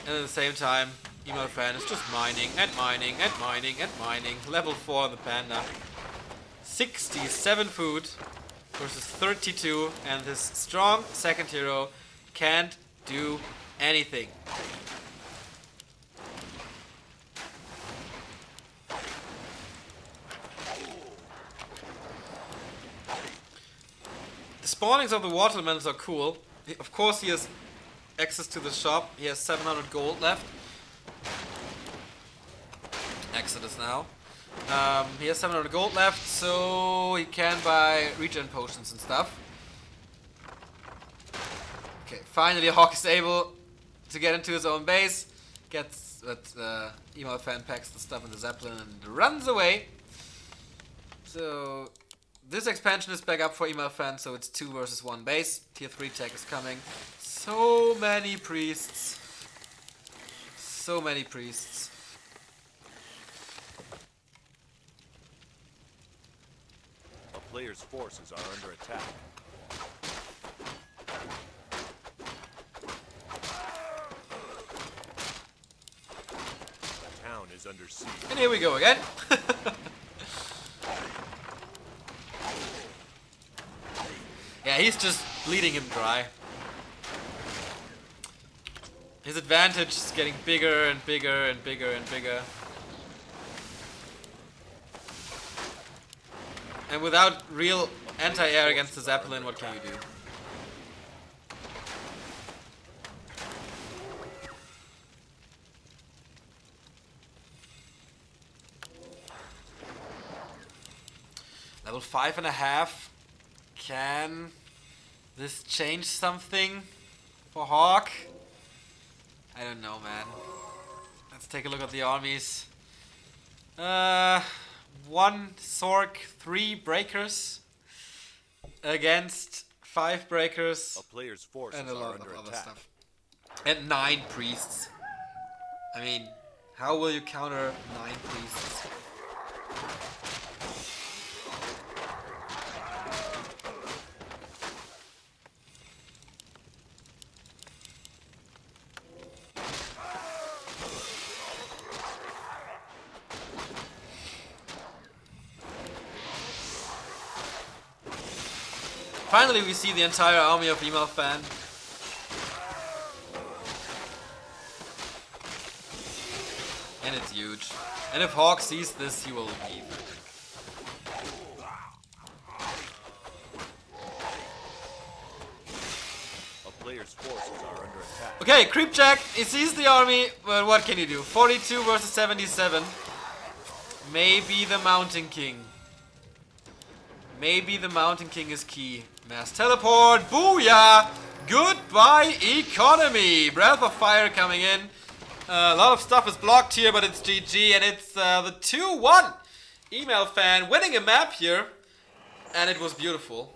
And at the same time, eMaLFaN is just mining and mining and mining and mining. Level 4 on the Panda. 67 food versus 32, and this strong second hero can't do anything. The spawnings of the watermelons are cool. Of course, he has access to the shop. He has 700 gold left. Exodus now. He has 700 gold left, so he can buy regen potions and stuff. Okay, finally HawK is able to get into his own base. Gets that eMaLFaN packs the stuff in the Zeppelin and runs away. So this expansion is back up for eMaLFaN, so it's 2 versus 1 base. Tier 3 tech is coming. So many priests. So many priests. A player's forces are under attack. The town is under siege. And here we go again. Yeah, he's just bleeding him dry. His advantage is getting bigger and bigger and bigger and bigger. And without real anti-air against the Zeppelin, what can you do? Level 5.5. Can this change something for HawK? I don't know, man. Let's take a look at the armies. 1 Sork, 3 breakers against 5 breakers A player's forces and a are lot of under other attack. stuff. And 9 priests. I mean, how will you counter 9 priests? Finally, we see the entire army of eMaLFaN. And it's huge. And if HawK sees this, he will leave. A player's forces are under attack. Okay, Creepjack, he sees the army, but what can he do? 42 versus 77. Maybe the Mountain King. Maybe the Mountain King is key. Mass teleport, booyah! Goodbye economy! Breath of Fire coming in. A lot of stuff is blocked here, but it's GG, and it's the 2-1. eMaLFaN winning a map here, and it was beautiful.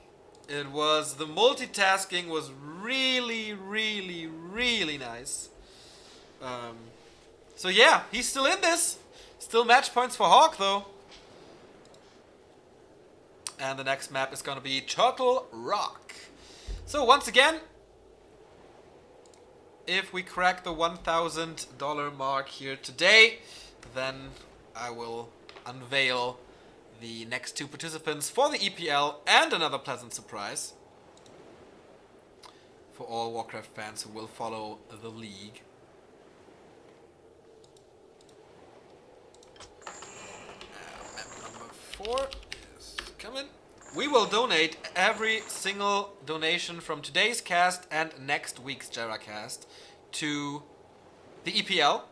It was, the multitasking was really, really, really nice. So yeah, he's still in this. Still match points for HawK though. And the next map is gonna be Turtle Rock. So once again, if we crack the $1,000 mark here today, then I will unveil the next 2 participants for the EPL and another pleasant surprise for all Warcraft fans who will follow the league. Map number 4 is coming. We will donate every single donation from today's cast and next week's GERA cast to the EPL,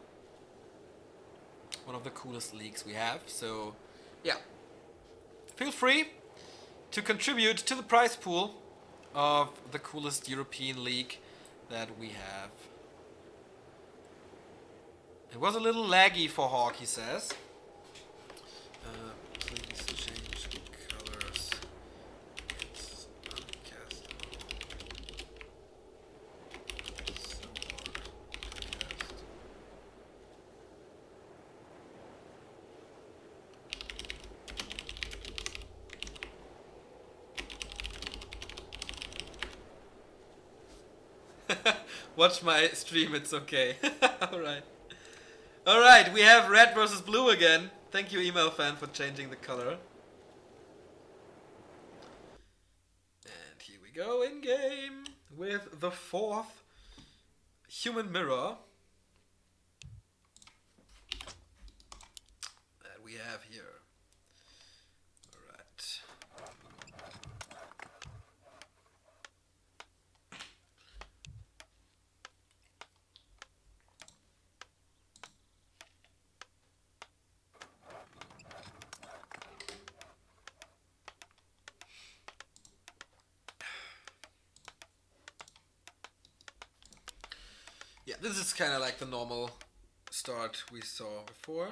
one of the coolest leagues we have. So yeah, feel free to contribute to the prize pool of the coolest European league that we have. It was a little laggy for HawK, he says. Please change colors. It's uncastable. Watch my stream, it's okay. Alright. Alright, we have red versus blue again. Thank you, eMaLFaN, for changing the color. And here we go in game with the fourth human mirror that we have here. Alright. Yeah, this is kind of like the normal start we saw before.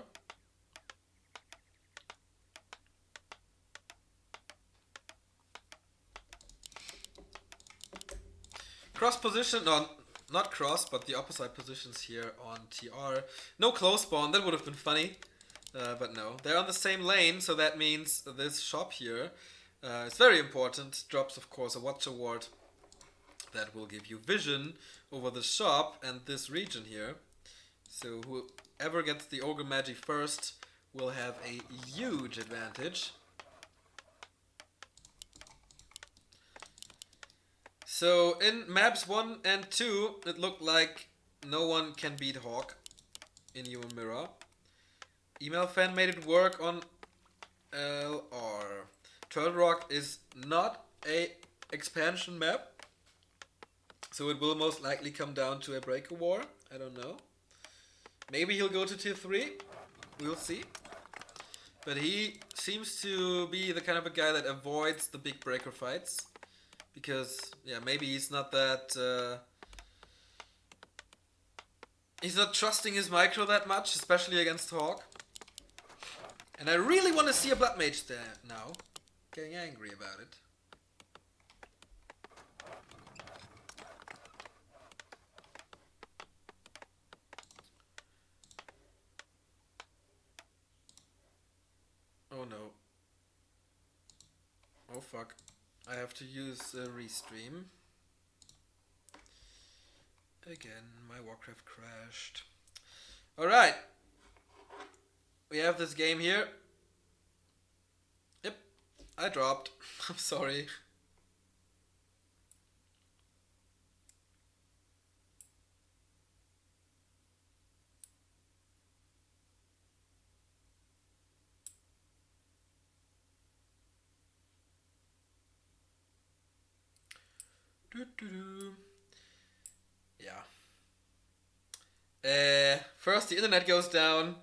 Cross position, no, not cross, but the opposite positions here on TR. No close spawn, that would have been funny, but no. They're on the same lane, so that means this shop here is very important. Drops, of course, a watch award that will give you vision over the shop and this region here. So whoever gets the Ogre Magi first will have a huge advantage. So in maps 1 and 2, it looked like no one can beat HawK in Human Mirror. eMaLFaN made it work on LR. Turtle Rock is not a expansion map, so it will most likely come down to a breaker war. I don't know. Maybe he'll go to tier 3. We'll see. But he seems to be the kind of a guy that avoids the big breaker fights. Because, yeah, maybe he's not that... he's not trusting his micro that much, especially against HawK. And I really want to see a Blood Mage there now. Getting angry about it. Oh no. Oh fuck. I have to use a restream. Again, my Warcraft crashed. Alright. We have this game here. Yep. I dropped. I'm sorry. Yeah. First the internet goes down.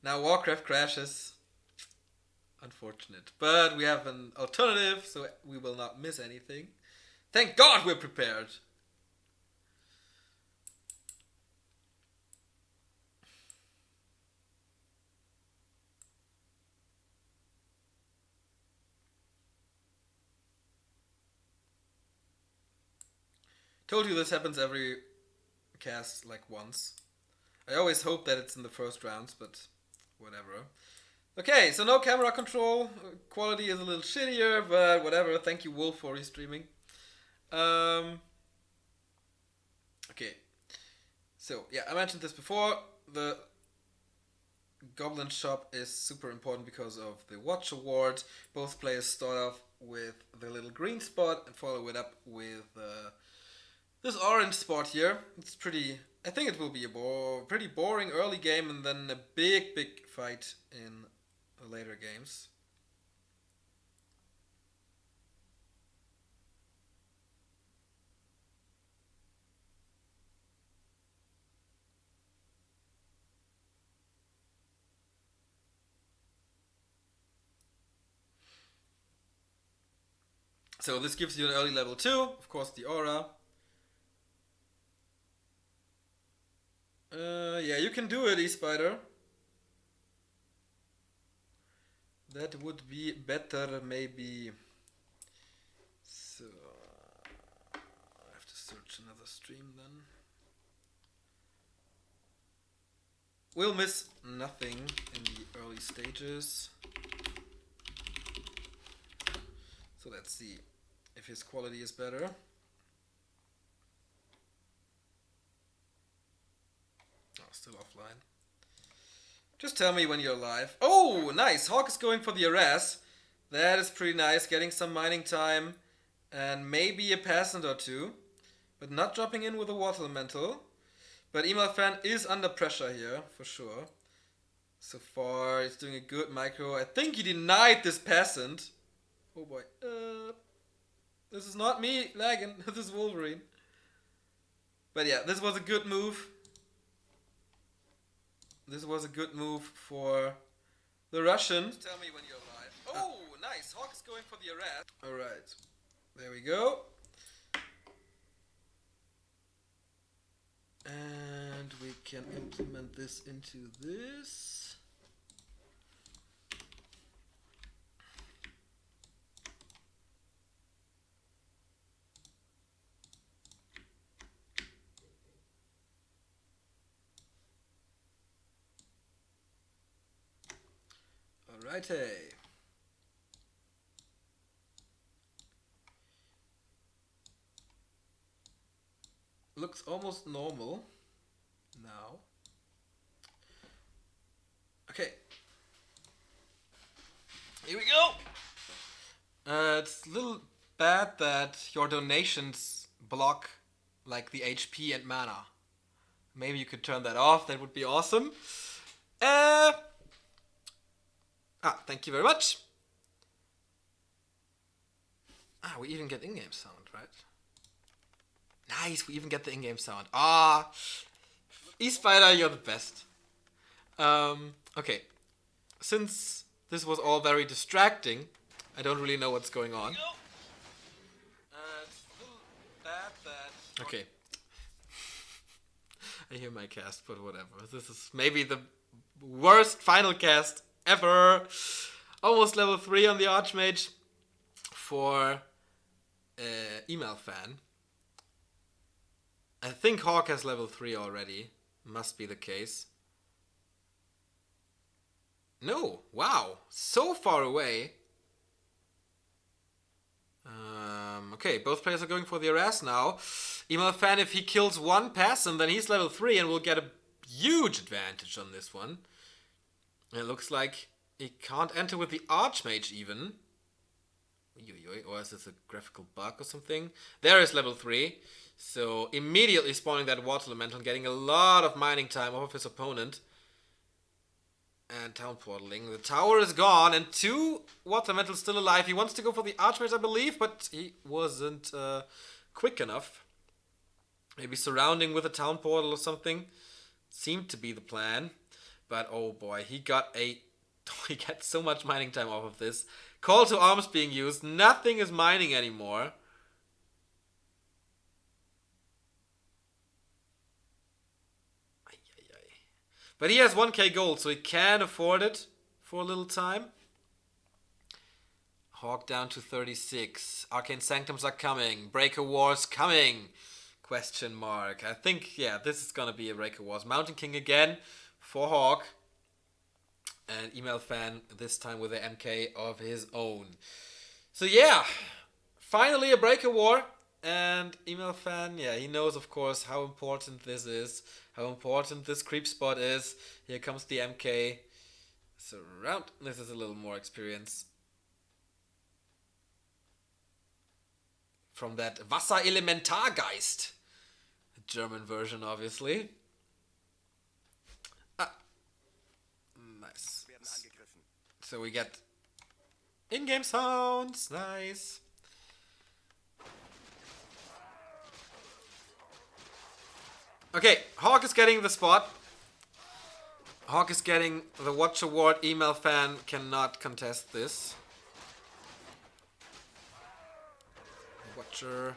Now Warcraft crashes. Unfortunate. But we have an alternative, so we will not miss anything. Thank God we're prepared. Told you this happens every cast like once. I always hope that it's in the first rounds, but whatever. Okay, so no camera control. Quality is a little shittier, but whatever. Thank you, Wolf, for restreaming. Okay. So, yeah, I mentioned this before. The Goblin Shop is super important because of the Watch Award. Both players start off with the little green spot and follow it up with this orange spot here. It's pretty... I think it will be a pretty boring early game and then a big fight in the later games. So this gives you an early level 2, of course the aura. Yeah, you can do it, eSpider. That would be better, maybe. So, I have to search another stream then. We'll miss nothing in the early stages. So let's see if his quality is better. still offline. Just tell me when you're live. Oh, nice. HawK is going for the arrest. That is pretty nice. Getting some mining time and maybe a peasant or two. But not dropping in with a water elemental. But eMaLFaN is under pressure here, for sure. So far, he's doing a good micro. I think he denied this peasant. Oh boy. This is not me lagging. This is Wolverine. But yeah, this was a good move. This was a good move for the Russian. Tell me when you're live. Oh, nice. HawK is going for the arrest. Alright. There we go. And we can implement this into this. Alrighty. Looks almost normal now. Okay. Here we go. It's a little bad that your donations block like the HP and mana. Maybe you could turn that off. That would be awesome. Thank you very much. We even get in-game sound, right? Nice, we even get the in-game sound. eSpider, you're the best. Okay. Since this was all very distracting, I don't really know what's going on. Okay. I hear my cast, but whatever. This is maybe the worst final cast ever. Almost level 3 on the Archmage for eMaLFaN. I think HawK has level 3 already. Must be the case. No, wow, so far away. Okay, both players are going for the arrest now. eMaLFaN, if he kills one peasant, then he's level 3 and will get a huge advantage on this one. It looks like he can't enter with the Archmage even. Or is this a graphical bug or something? There is level 3. So immediately spawning that water elemental, getting a lot of mining time off of his opponent. And town portaling. The tower is gone and 2 water elementals still alive. He wants to go for the Archmage, I believe, but he wasn't quick enough. Maybe surrounding with a town portal or something. Seemed to be the plan. But oh boy, he gets so much mining time off of this. Call to arms being used. Nothing is mining anymore. But he has 1k gold, so he can afford it for a little time. HawK down to 36. Arcane Sanctums are coming. Breaker Wars coming. Question mark. I think, yeah, this is gonna be a Breaker Wars. Mountain King again for HawK. And eMaLFaN this time with a MK of his own. So yeah, finally a Breaker War. And eMaLFaN, yeah, he knows of course how important this is. How important this creep spot is. Here comes the MK. Surround. This is a little more experience. From that Wasserelementargeist. The German version, obviously. Nice. So we get in-game sounds. Nice. Okay, HawK is getting the spot. HawK is getting the Watch Award. eMaLFaN cannot contest this. Watcher.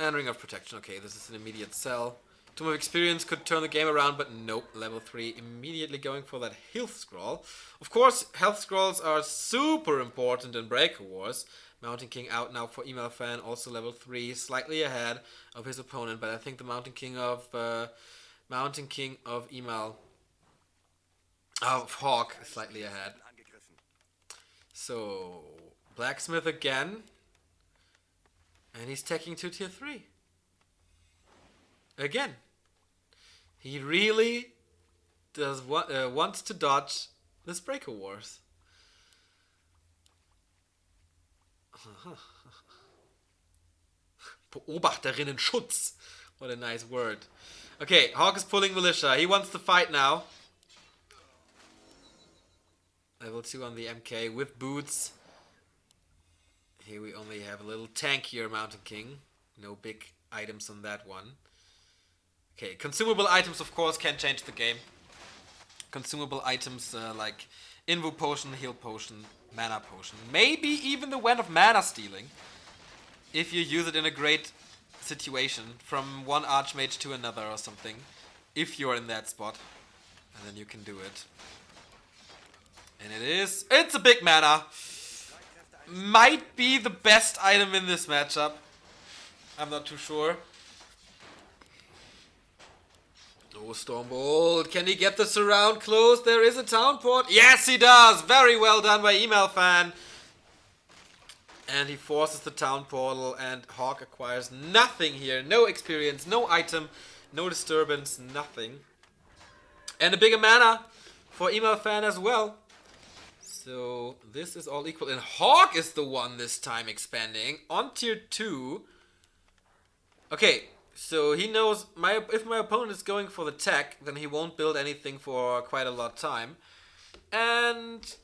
And Ring of Protection. Okay, this is an immediate sell. Tomb of Experience could turn the game around, but nope. Level 3 immediately going for that health scroll. Of course, health scrolls are super important in Breaker Wars. Mountain King out now for eMaLFaN, also level 3, slightly ahead of his opponent, but I think the Mountain King of HawK is slightly ahead. So Blacksmith again, and he's taking to tier 3 again. He really wants to dodge this Breaker Wars. Beobachterinnenschutz. What a nice word. Okay, HawK is pulling Militia. He wants to fight now. Level 2 on the MK with boots. Here we only have a little tankier Mountain King. No big items on that one. Okay, consumable items of course can change the game. Consumable items like Invu Potion, Heal Potion, Mana Potion. Maybe even the Wen of Mana Stealing. If you use it in a great situation from one Archmage to another or something. If you're in that spot. And then you can do it. And it's a big mana. Might be the best item in this matchup. I'm not too sure. Oh, Stormbolt. Can he get the surround closed? There is a town port. Yes, he does. Very well done by eMaLFaN. And he forces the town portal, and HawK acquires nothing here. No experience, no item, no disturbance, nothing. And a bigger mana for eMaLFaN as well. So this is all equal. And HawK is the one this time expanding on tier 2. Okay, so he knows if my opponent is going for the tech, then he won't build anything for quite a lot of time. And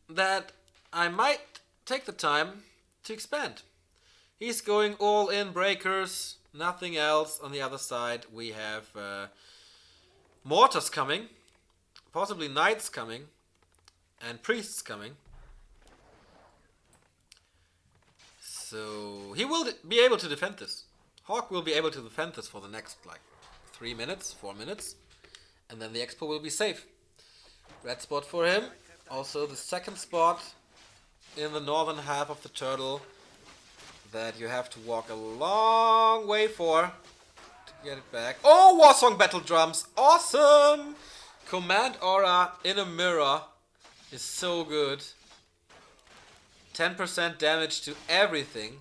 that I might take the time to expand. He's going all in breakers, nothing else. On the other side we have mortars coming, possibly knights coming, and priests coming. So he will be able to defend this. HawK will be able to defend this for the next like 3 minutes, 4 minutes, and then the expo will be safe. Red spot for him. Also the second spot in the northern half of the turtle that you have to walk a long way for to get it back. Oh, Warsong Battle Drums. Awesome! Command Aura in a mirror is so good. 10% damage to everything.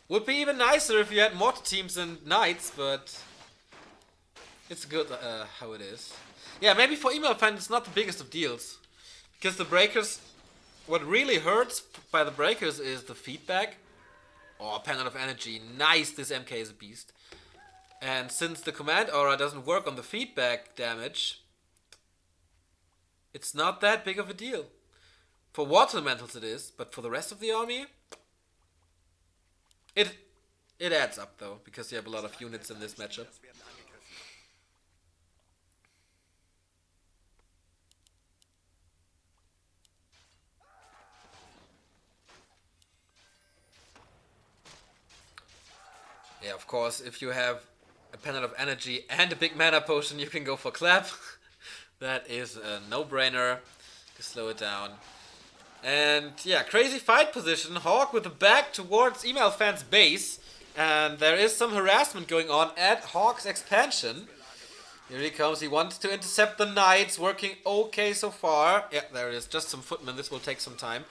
Would be even nicer if you had mortar teams and knights, but it's good how it is. Yeah, maybe for eMaLFaN it's not the biggest of deals. Because the breakers, what really hurts by the breakers is the feedback. Oh, Pendant of Energy. Nice, this MK is a beast. And since the command aura doesn't work on the feedback damage, it's not that big of a deal. For water elementals it is, but for the rest of the army, it adds up though, because you have a lot of units in this matchup. Yeah, of course, if you have a Pendant of Energy and a big mana potion, you can go for Clap. That is a no-brainer to slow it down. And yeah, crazy fight position. HawK with the back towards eMaLFaN's base. And there is some harassment going on at HawK's expansion. Here he comes. He wants to intercept the knights. Working okay so far. Yeah, there it is. Just some footmen. This will take some time.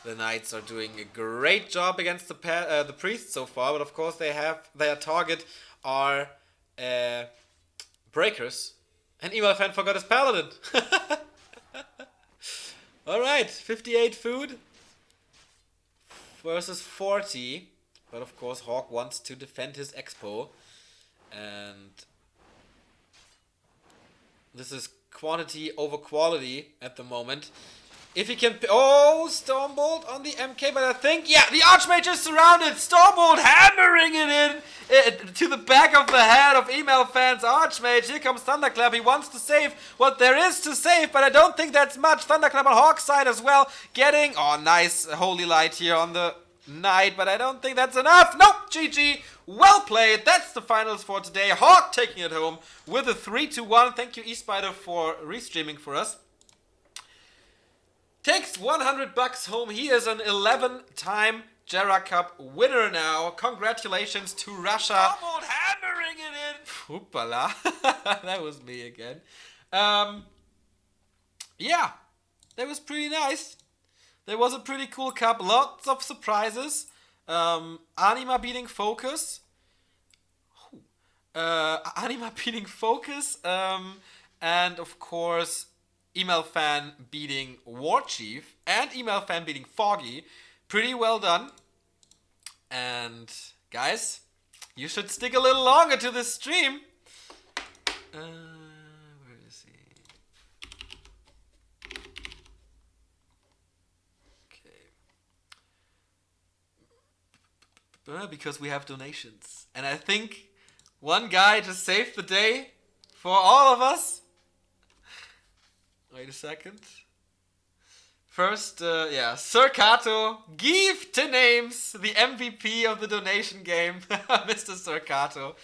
The knights are doing a great job against the priests so far. But of course they have their target are breakers. And eMaLFaN forgot his paladin. Alright, 58 food versus 40. But of course HawK wants to defend his expo. And this is quantity over quality at the moment. If he can... Oh, Stormbolt on the MK, but I think... Yeah, the Archmage is surrounded. Stormbolt hammering it in to the back of the head of eMaLFaN's Archmage. Here comes Thunderclap. He wants to save what there is to save, but I don't think that's much. Thunderclap on HawK's side as well. Getting... Oh, nice Holy Light here on the Knight, but I don't think that's enough. Nope, GG. Well played. That's the finals for today. HawK taking it home with a 3-1. Thank you, eSpider, for restreaming for us. Takes $100 home. He is an 11-time GERA Cup winner now. Congratulations to Russia. Stormbolt hammering it in. Hoopala. That was me again. Yeah, that was pretty nice. There was a pretty cool cup. Lots of surprises. Anima beating Focus. Anima beating Focus, and of course eMaLFaN beating Warchief, and eMaLFaN beating Foggy. Pretty well done. And guys, you should stick a little longer to this stream. Where is he? Okay. Because we have donations. And I think one guy just saved the day for all of us. Wait a second. First, Sir Kato, give to names the MVP of the donation game, Mr. Sir Kato.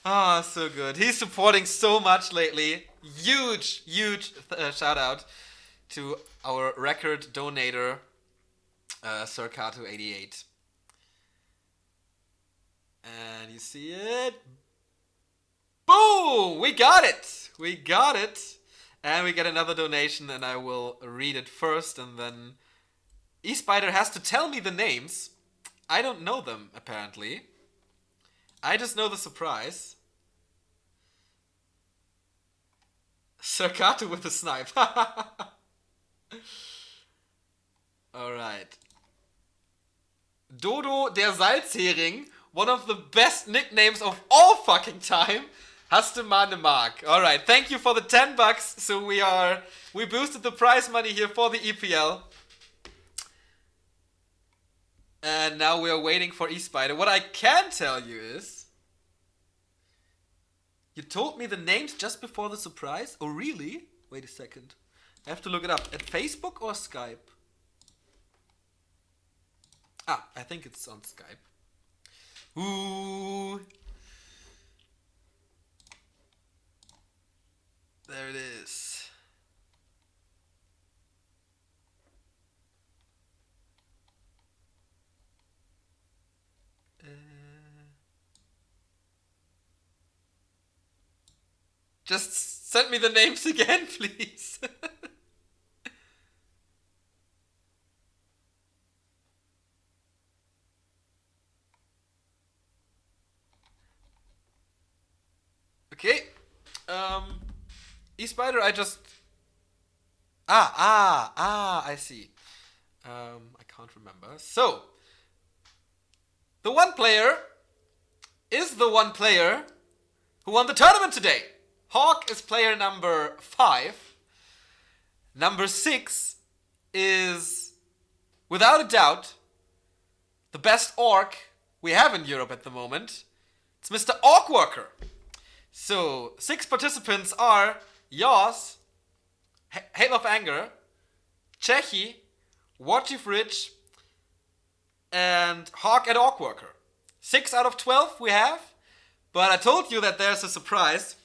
Ah, so good. He's supporting so much lately. Huge shout out to our record donator, Sir Kato 88. And you see it. Boom! We got it! We got it! And we get another donation, and I will read it first, and then eSpider has to tell me the names. I don't know them, apparently. I just know the surprise. Sir Kato with the snipe. Alright. Dodo der Salzhering, one of the best nicknames of all fucking time. Hast du mal ne Mark. Alright, thank you for the $10. So we boosted the prize money here for the EPL. And now we are waiting for eSpider. What I can tell you is, you told me the names just before the surprise? Oh really? Wait a second. I have to look it up. At Facebook or Skype? Ah, I think it's on Skype. Ooh. There it is. Just send me the names again, please. Okay. eSpider, I just... I see. I can't remember. So, the one player is the one player who won the tournament today. HawK is player number 5. Number 6 is, without a doubt, the best orc we have in Europe at the moment. It's Mr. Orc Worker. So, 6 participants are Yoss, Hail of Anger, Chechi, Warchief Rich, and HawK and Orc Worker. 6 out of 12 we have, but I told you that there's a surprise,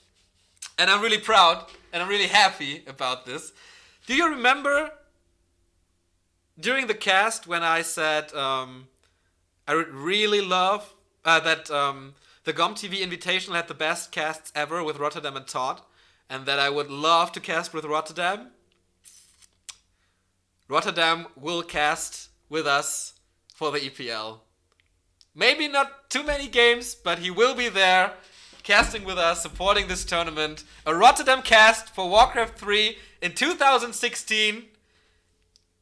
and I'm really proud, and I'm really happy about this. Do you remember during the cast when I said I really love that the GOM TV Invitational had the best casts ever with Rotterdam and Todd, and that I would love to cast with Rotterdam? Rotterdam will cast with us for the EPL. Maybe not too many games, but he will be there, casting with us, supporting this tournament. A Rotterdam cast for Warcraft 3 in 2016.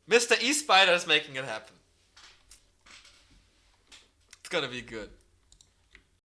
Mr. eSpider is making it happen. It's gonna be good.